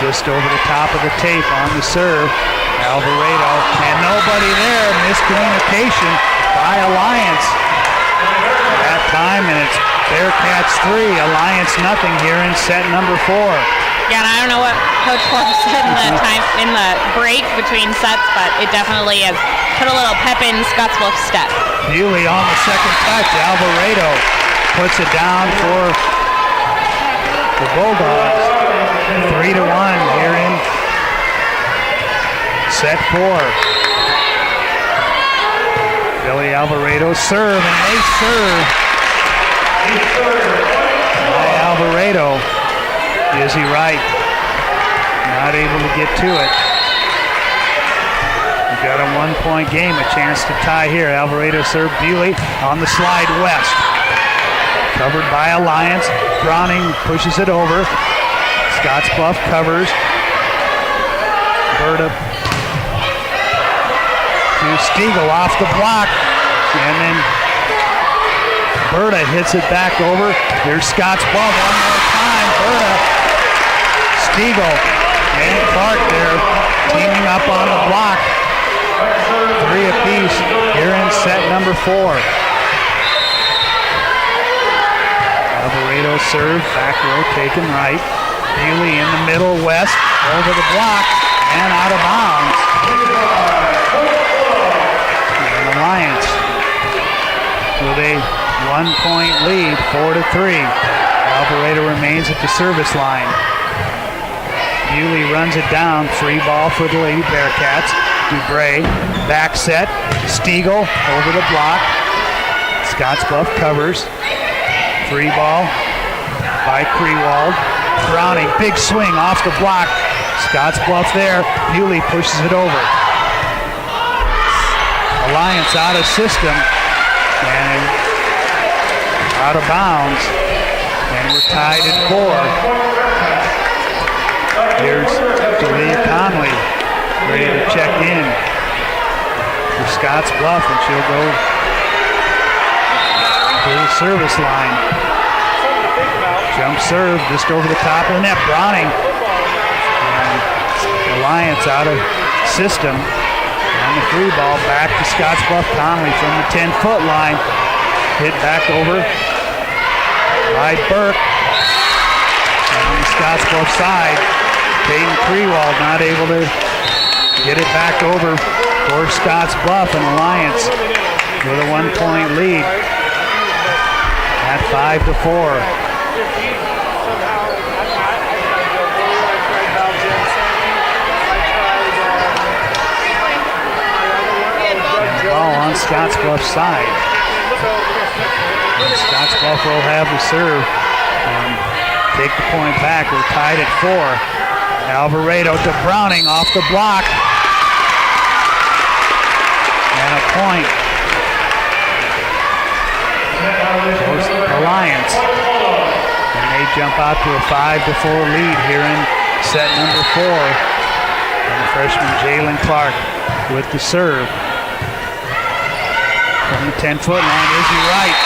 just over the top of the tape on the serve. Alvarado and nobody there. Miscommunication by Alliance. That time, and it's Bearcats 3, Alliance nothing here in set number 4. Yeah, and I don't know what Coach Forrell said in the break between sets, but it definitely has put a little pep in Scottsbluff's step. Bewley on the second touch. Alvarado puts it down for the Bulldogs. 3-1 here in set 4. Billy Alvarado serve, and they serve. By Alvarado. Is he right? Not able to get to it. We've got a 1-point game, a chance to tie here. Alvarado serve. Bewley on the slide west. Covered by Alliance. Browning pushes it over. Scottsbluff covers. Berta to Stiegel off the block. And then Berta hits it back over. Here's Scottsbluff one more time. Berta, Stiegel, and Clark there teaming up on the block. 3 apiece here in set number 4. Alvarado serve, back row taken right. Bewley in the middle, west, over the block, and out of bounds. And Alliance with a 1-point lead, 4-3. Alvarado remains at the service line. Bewley runs it down, free ball for the Lady Bearcats. DeBray, back set, Stiegel over the block. Scottsbluff covers. Free ball by Grewald. Browning, big swing off the block. Scottsbluff there. Bewley pushes it over. Alliance out of system and out of bounds. And we're tied at 4. Here's Delia Conley ready to check in for Scottsbluff, and she'll go to the service line. Jump serve just over the top of the net. Browning. And Alliance out of system. On the free ball back to Scottsbluff. Conley from the 10-foot line. Hit back over by Burke. And on the Scottsbluff side, Peyton Krewald not able to get it back over for Scottsbluff, and Alliance with a 1-point lead at 5-4. Ball on Scottsbluff's side. And Scottsbluff will have the serve and take the point back. We're tied at 4. Alvarado to Browning off the block. And a point. Goes Alliance. And they jump out to a 5-4 lead here in set number 4. And the freshman Jalen Clark with the serve. From the 10-foot line, Izzy Wright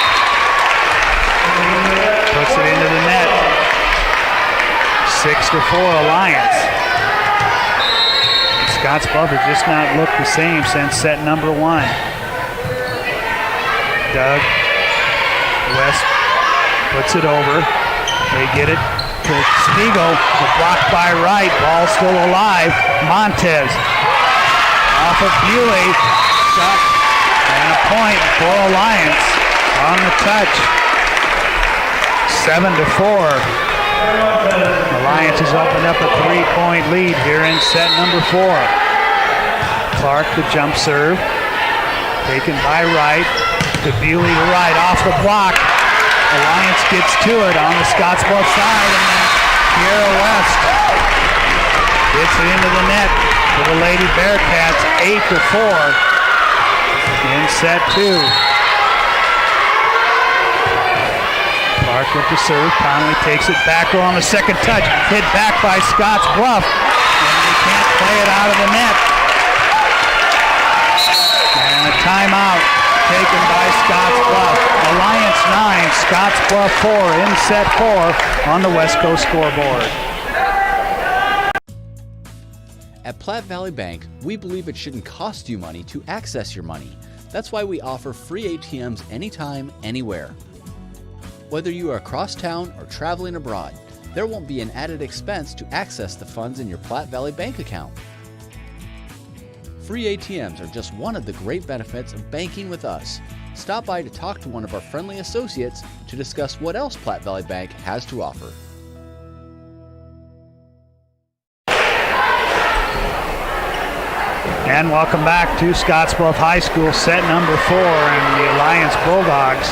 puts it into the net. 6-4 Alliance. And Scottsbluff has just not looked the same since set number 1. Doug West puts it over. They get it to Spiegel. The block by Wright. Ball still alive. Montez off of Bewley. Shot. And a point for Alliance on the touch. 7-4. Alliance has opened up a 3-point lead here in set number 4. Clark, the jump serve. Taken by Wright. To Bewley to Wright off the block. Alliance gets to it on the Scottsbluff side. And then Kiera West gets it into the net for the Lady Bearcats. 8-4. In set 2. Clark with the serve. Conley takes it back on the second touch. Hit back by Scottsbluff. And they can't play it out of the net. And a timeout taken by Scottsbluff. Alliance 9, Scottsbluff 4 in set 4 on the West Coast scoreboard. At Platte Valley Bank, we believe it shouldn't cost you money to access your money. That's why we offer free ATMs anytime, anywhere. Whether you are across town or traveling abroad, there won't be an added expense to access the funds in your Platte Valley Bank account. Free ATMs are just one of the great benefits of banking with us. Stop by to talk to one of our friendly associates to discuss what else Platte Valley Bank has to offer. And welcome back to Scottsbluff High School, set number 4, and the Alliance Bulldogs,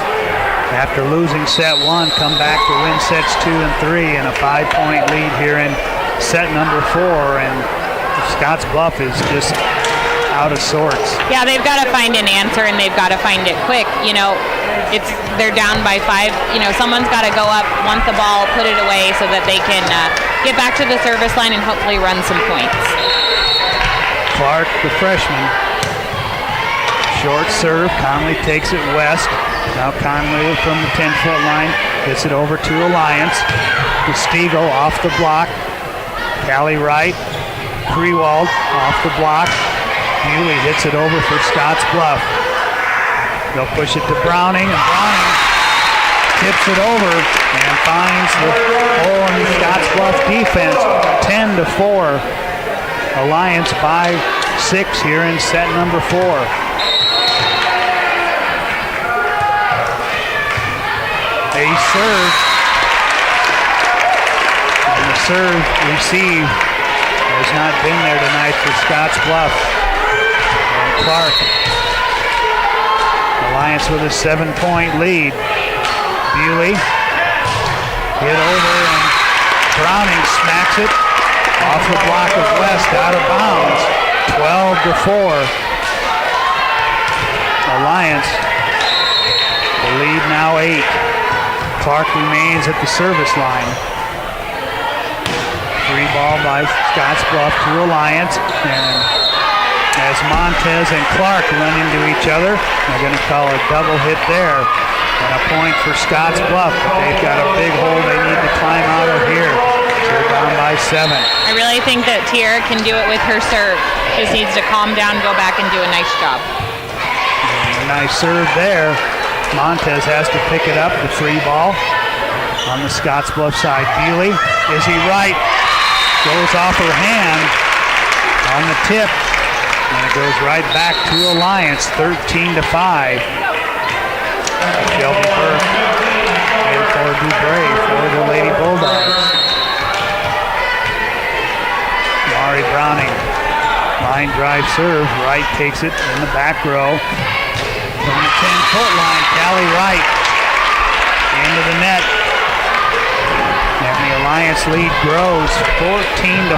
after losing set 1, come back to win sets 2 and 3 in a 5-point lead here in set number 4, and Scottsbluff is just out of sorts. Yeah, they've got to find an answer, and they've got to find it quick. You know, they're down by 5. You know, someone's got to go up, want the ball, put it away so that they can get back to the service line and hopefully run some points. Clark, the freshman. Short serve. Conley takes it west. Now Conley from the 10-foot line gets it over to Alliance. To Stiegel off the block. Callie Wright. Krewald off the block. Bewley hits it over for Scottsbluff. They'll push it to Browning, and Browning tips it over and finds the hole in the Scottsbluff defense. 10-4. Alliance by 6 here in set number 4. A serve. And the serve receive has not been there tonight for Scottsbluff. And Clark. Alliance with a 7-point lead. Bewley hit over, and Browning smacks it off the block of West, out of bounds. 12-4. Alliance, the lead now 8. Clark remains at the service line. Free ball by Scottsbluff to Alliance, and as Montez and Clark run into each other, they're going to call a double hit there, and a point for Scottsbluff. They've got a big hole they need to climb out of here. They're down by 7. I really think that Tiara can do it with her serve. Just needs to calm down, go back, and do a nice job. And a nice serve there. Montez has to pick it up, the free ball on the Scottsbluff side. Bewley, is he right? goes off her hand on the tip, and it goes right back to Alliance, 13-5. Shelby Burke in for Dubray for the Lady Bulldogs. Mari Browning, line drive serve, Wright takes it in the back row. From the 10-foot line, Callie Wright into the net. And the Alliance lead grows 14-5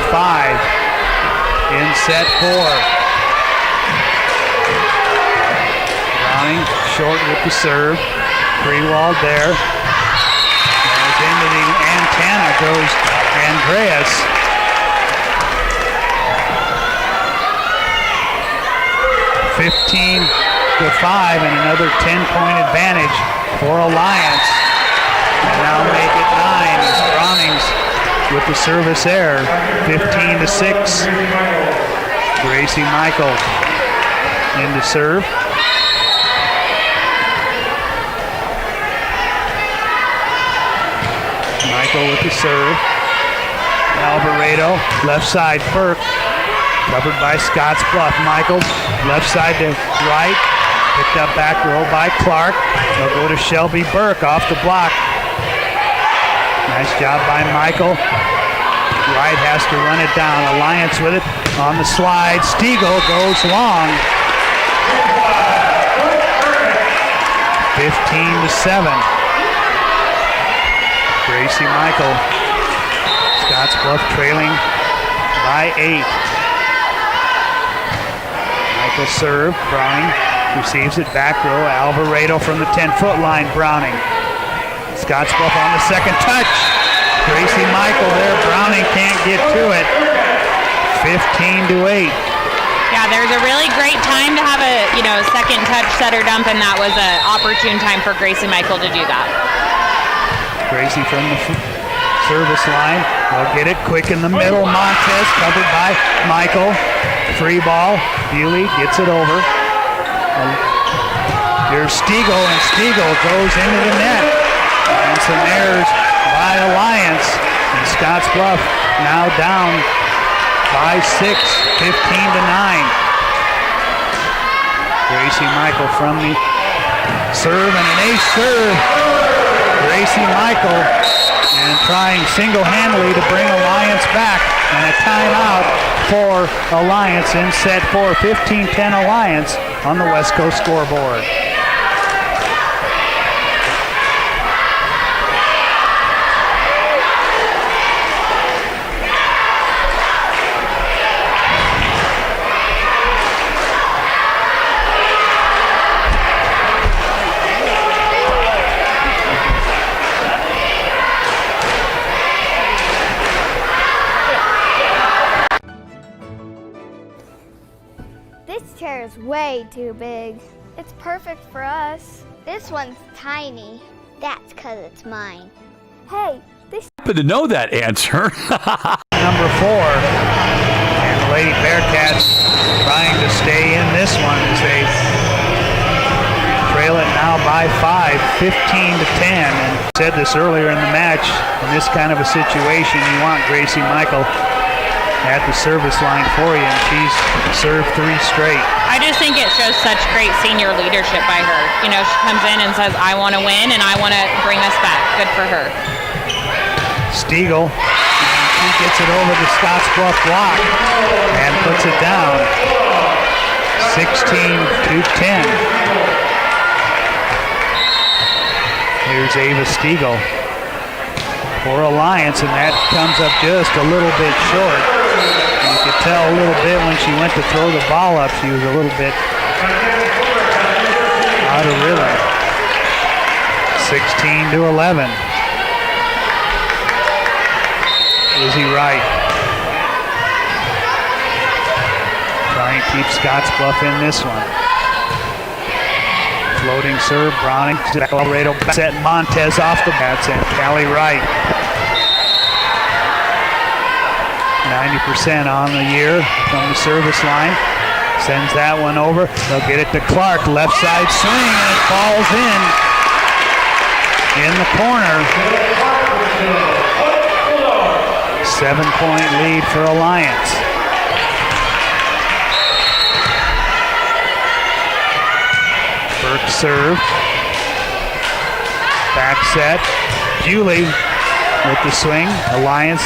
in set 4. Browning short with the serve. Pre-walled there. Goes into the antenna, goes Andreas. (15-5) and another 10-point advantage for Alliance. And now make it 9 as Brownings with the service error. 15-6. Gracie Michael into serve. Michael with the serve. Alvarado, left side Burke. Covered by Scottsbluff. Michaels, left side to right. Picked up back row by Clark. They'll go to Shelby Burke off the block. Nice job by Michael. Wright has to run it down. Alliance with it on the slide. Stiegel goes long. 15-7. Gracie Michael. Scottsbluff trailing by 8. Michael serve. Browning receives it back row. Alvarado from the 10-foot line. Browning. Scottsbluff on the second touch. Gracie Michael there. Browning can't get to it. 15-8. Yeah, there's a really great time to have a second touch setter dump, and that was an opportune time for Gracie Michael to do that. Gracie from the service line. They'll get it quick in the middle. Montez covered by Michael. Free ball. Bewley gets it over. Here's Stiegel, and Stiegel goes into the net. And some errors by Alliance. And Scottsbluff now down by 6, 15-9. Gracie Michael from the serve, and an ace serve. Gracie Michael, and trying single-handedly to bring Alliance back. And a timeout for Alliance in set 4. 15-10 Alliance on the West Coast scoreboard. Is way too big. It's perfect for us. This one's tiny. That's because it's mine. Hey, this... Happen to know that answer. Number 4. And the Lady Bearcats trying to stay in this one as they trail it now by 5, 15-10. And said this earlier in the match, in this kind of a situation, you want Gracie Michael at the service line for you, and she's served 3 straight. I just think it shows such great senior leadership by her. She comes in and says, I want to win and I want to bring us back. Good for her. Stiegel, she gets it over the Scottsbluff block and puts it down. 16-10. Here's Ava Stiegel for Alliance, and that comes up just a little bit short. You could tell a little bit when she went to throw the ball up, she was a little bit out of rhythm. 16-11. Izzy Wright trying to keep Scottsbluff in this one. Floating serve, Browning, Alvarado set Montez off the bats, and Callie Wright. 90% on the year from the service line. Sends that one over. They'll get it to Clark. Left side swing, and it falls in the corner. 7-point lead for Alliance. Burke serve. Back set. Bewley with the swing. Alliance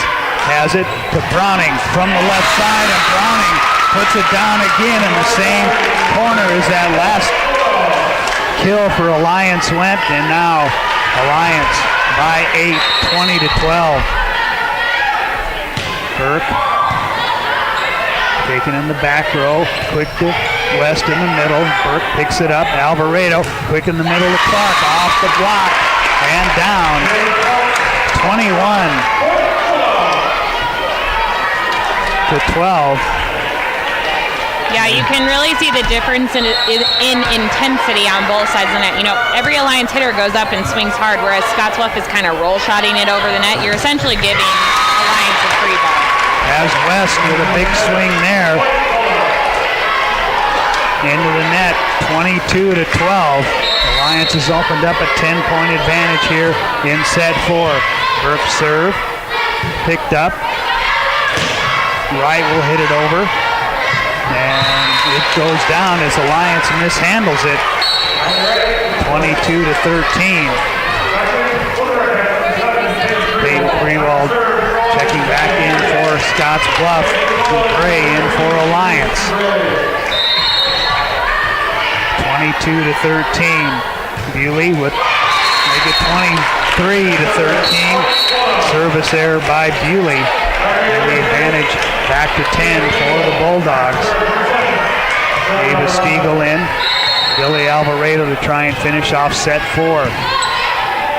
has it to Browning from the left side, and Browning puts it down again in the same corner as that last kill for Alliance went, and now Alliance by 8, 20-12. Burke taken in the back row, quick to West in the middle. Burke picks it up. Alvarado quick in the middle to Clark, off the block and down. 21-12. Yeah, you can really see the difference in intensity on both sides of the net. You know, every Alliance hitter goes up and swings hard, whereas Scottsbluff is kind of roll-shotting it over the net. You're essentially giving Alliance a free ball. As West with a big swing there. Into the net, 22-12. Alliance has opened up a 10-point advantage here in set 4. Burke serve, picked up. Wright will hit it over. And it goes down as Alliance mishandles it. 22-13. Peyton Greenwald checking back in for Scottsbluff. Gray in for Alliance. 22-13. Bewley with make it 23-13. Service error by Bewley. And the advantage back to 10 for the Bulldogs. Davis Stiegel in. Billy Alvarado to try and finish off set 4.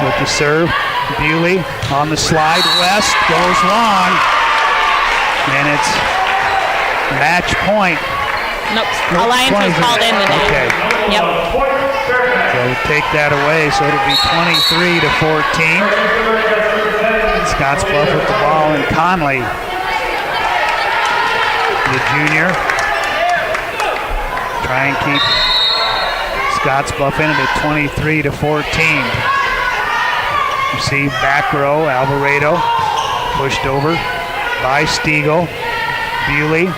With the serve, Bewley on the slide. West goes long. And it's match point. Nope. Alliance was called in the net. Okay. Yep. So take that away. So it'll be 23-14. Scottsbluff with the ball, and Conley, the junior, try and keep Scottsbluff in it at 23-14. You see back row, Alvarado pushed over by Stiegel. Bewley,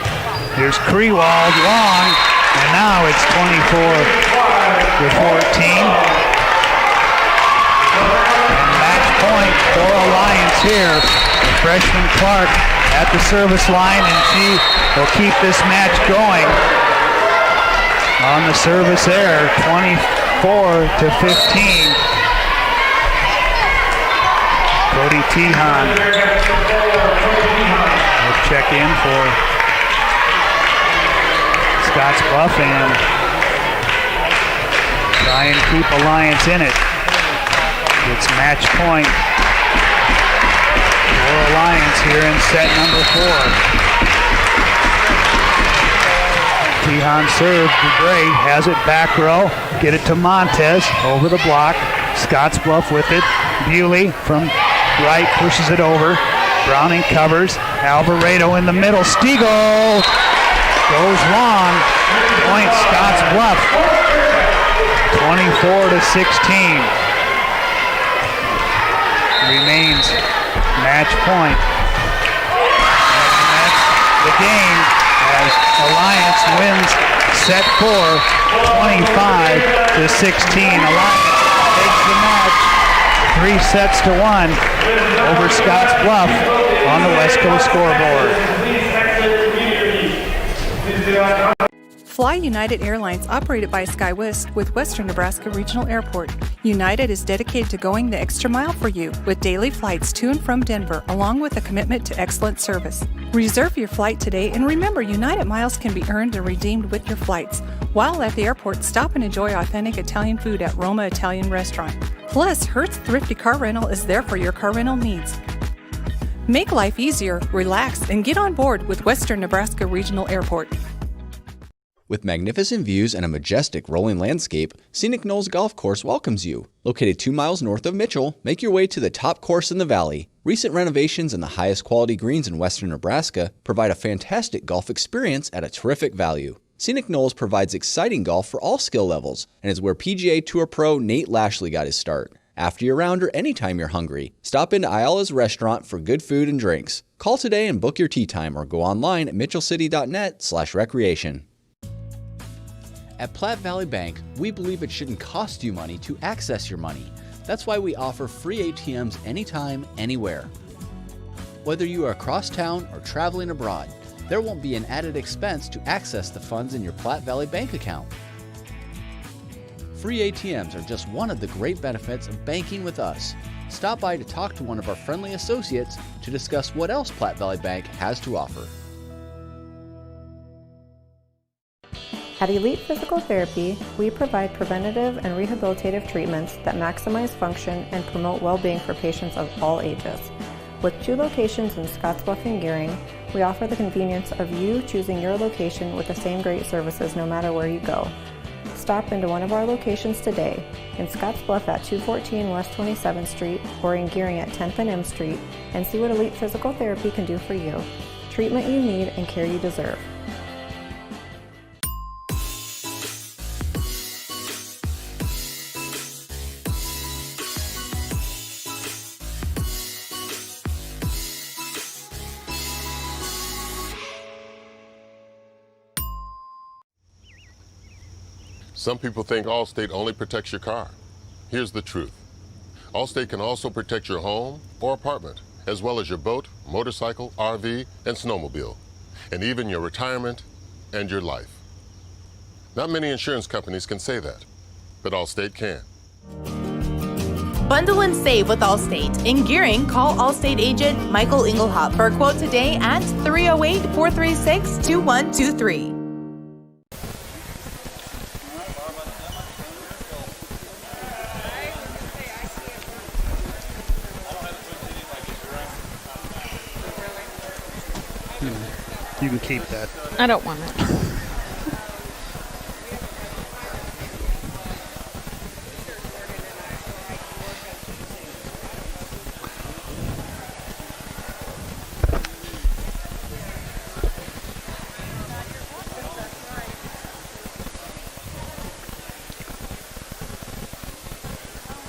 here's Krewald long, and now it's 24-14. Point for Alliance here. The freshman Clark at the service line, and she will keep this match going. On the service error, 24-15. Cody Tehan will check in for Scottsbluff and try and keep Alliance in it. It's match point for Alliance here in set number 4. Tehan serve, Gray has it back row, get it to Montez, over the block. Scottsbluff with it. Bewley from right pushes it over. Browning covers. Alvarado in the middle. Stiegel goes long. Point Scottsbluff. 24-16. Remains match point. And that's the game as Alliance wins set 4, 25-16. Alliance takes the match 3 sets to 1 over Scottsbluff on the West Coast scoreboard. Fly United Airlines, operated by SkyWest with Western Nebraska Regional Airport. United is dedicated to going the extra mile for you with daily flights to and from Denver, along with a commitment to excellent service. Reserve your flight today, and remember, United miles can be earned and redeemed with your flights. While at the airport, stop and enjoy authentic Italian food at Roma Italian Restaurant. Plus, Hertz Thrifty Car Rental is there for your car rental needs. Make life easier, relax, and get on board with Western Nebraska Regional Airport. With magnificent views and a majestic rolling landscape, Scenic Knolls Golf Course welcomes you. Located 2 miles north of Mitchell, make your way to the top course in the valley. Recent renovations and the highest quality greens in western Nebraska provide a fantastic golf experience at a terrific value. Scenic Knolls provides exciting golf for all skill levels and is where PGA Tour pro Nate Lashley got his start. After you're around or anytime you're hungry, stop into Ayala's restaurant for good food and drinks. Call today and book your tea time or go online at mitchellcity.net/recreation. At Platte Valley Bank, we believe it shouldn't cost you money to access your money. That's why we offer free ATMs anytime, anywhere. Whether you are across town or traveling abroad, there won't be an added expense to access the funds in your Platte Valley Bank account. Free ATMs are just one of the great benefits of banking with us. Stop by to talk to one of our friendly associates to discuss what else Platte Valley Bank has to offer. At Elite Physical Therapy, we provide preventative and rehabilitative treatments that maximize function and promote well-being for patients of all ages. With 2 locations in Scottsbluff and Gearing, we offer the convenience of you choosing your location with the same great services no matter where you go. Stop into one of our locations today, in Scottsbluff at 214 West 27th Street or in Gearing at 10th and M Street, and see what Elite Physical Therapy can do for you. Treatment you need and care you deserve. Some people think Allstate only protects your car. Here's the truth. Allstate can also protect your home or apartment, as well as your boat, motorcycle, RV, and snowmobile, and even your retirement and your life. Not many insurance companies can say that, but Allstate can. Bundle and save with Allstate. In Gearing, call Allstate agent Michael Engelhop for a quote today at 308-436-2123. You can keep that. I don't want it.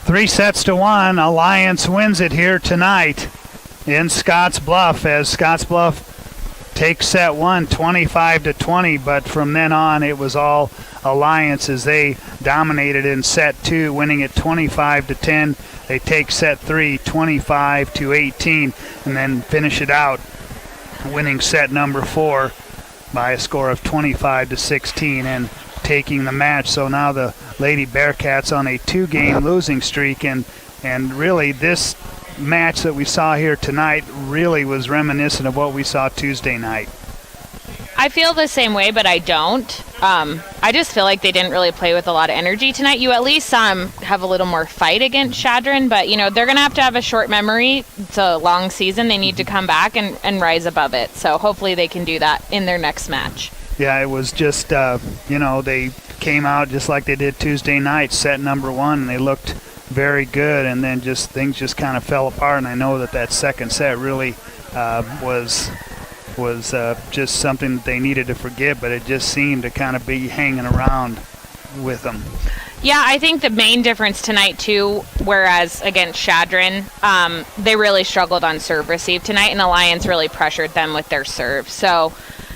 Three sets to one. Alliance wins it here tonight in Scottsbluff as Scottsbluff takes set 1 25-20, but from then on it was all Alliance as they dominated in set 2, winning it 25-10. They take set 3 25-18 and then finish it out winning set number 4 by a score of 25-16 and taking the match. So now the Lady Bearcats on a 2-game losing streak, and really this match that we saw here tonight really was reminiscent of what we saw Tuesday night. I feel the same way, but I don't. I just feel like they didn't really play with a lot of energy tonight. You at least saw them have a little more fight against Chadron, but they're going to have a short memory. It's a long season. They need to come back and rise above it. So hopefully they can do that in their next match. Yeah, it was just, they came out just like they did Tuesday night, set number 1, and they looked very good, and then things just kind of fell apart. And I know that second set really was just something that they needed to forget, but it just seemed to kind of be hanging around with them. Yeah, I think the main difference tonight too, whereas against Chadron, they really struggled on serve receive tonight, and Alliance really pressured them with their serve. So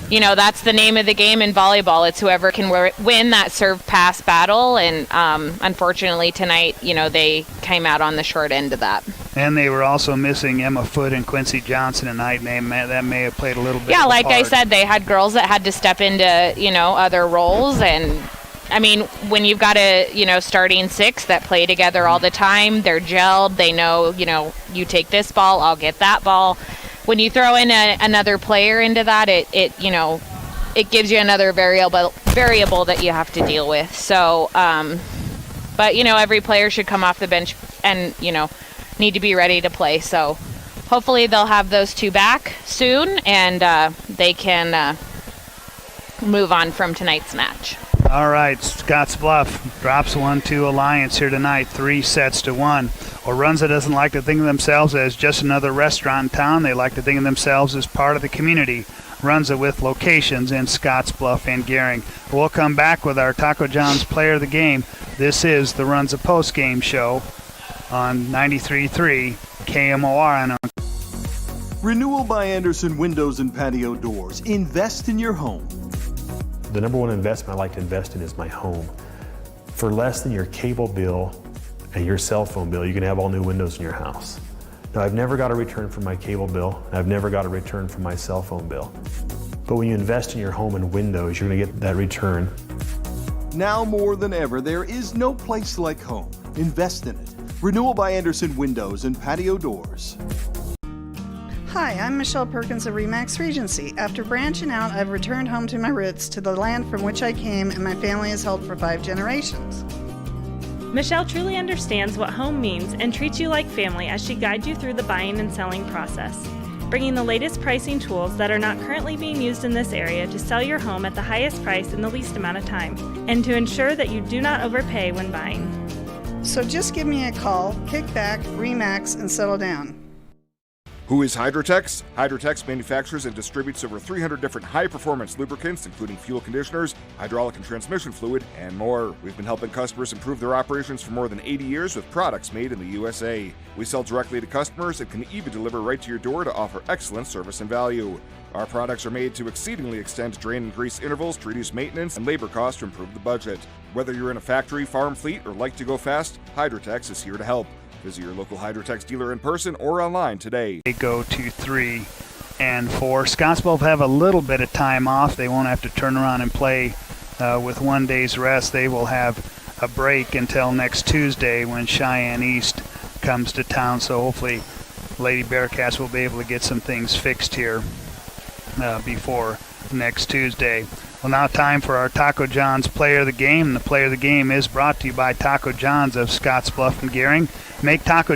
that's the name of the game in volleyball. It's whoever can win that serve-pass battle, and unfortunately tonight, they came out on the short end of that. And they were also missing Emma Foote and Quincy Johnson tonight, and that may have played a little bit. Yeah, of a like part. I said, they had girls that had to step into, other roles, and I mean, when you've got a, starting 6 that play together all the time, they're gelled, they know, you take this ball, I'll get that ball. When you throw in another player into that, it gives you another variable that you have to deal with. So, but every player should come off the bench and need to be ready to play. So, hopefully they'll have those 2 back soon, and they can move on from tonight's match. All right, Scottsbluff drops 1 to Alliance here tonight, 3 sets to 1. Orunza doesn't like to think of themselves as just another restaurant in town. They like to think of themselves as part of the community. Runza with locations in Scottsbluff and Gearing. We'll come back with our Taco John's Player of the Game. This is the Runza Post Game Show on 93.3 KMOR and on Renewal by Anderson Windows and Patio Doors. Invest in your home. The number one investment I like to invest in is my home. For less than your cable bill and your cell phone bill, you can have all new windows in your house. Now, I've never got a return from my cable bill, and I've never got a return from my cell phone bill. But when you invest in your home and windows, you're going to get that return. Now more than ever, there is no place like home. Invest in it. Renewal by Anderson Windows and Patio Doors. Hi, I'm Michelle Perkins of RE/MAX Regency. After branching out, I've returned home to my roots, to the land from which I came and my family has held for 5 generations. Michelle truly understands what home means and treats you like family as she guides you through the buying and selling process, bringing the latest pricing tools that are not currently being used in this area to sell your home at the highest price in the least amount of time, and to ensure that you do not overpay when buying. So just give me a call, kick back, RE/MAX, and settle down. Who is Hydrotex? Hydrotex manufactures and distributes over 300 different high-performance lubricants, including fuel conditioners, hydraulic and transmission fluid, and more. We've been helping customers improve their operations for more than 80 years with products made in the USA. We sell directly to customers and can even deliver right to your door to offer excellent service and value. Our products are made to exceedingly extend drain and grease intervals to reduce maintenance and labor costs to improve the budget. Whether you're in a factory, farm fleet, or like to go fast, Hydrotex is here to help. Visit your local Hydrotex dealer in person or online today. They go to 3 and 4. Scottsbluff have a little bit of time off. They won't have to turn around and play with 1 day's rest. They will have a break until next Tuesday when Cheyenne East comes to town. So hopefully Lady Bearcats will be able to get some things fixed here before next Tuesday. Well, now time for our Taco John's Player of the Game. And the Player of the Game is brought to you by Taco John's of Scottsbluff and Gearing. Make Taco John's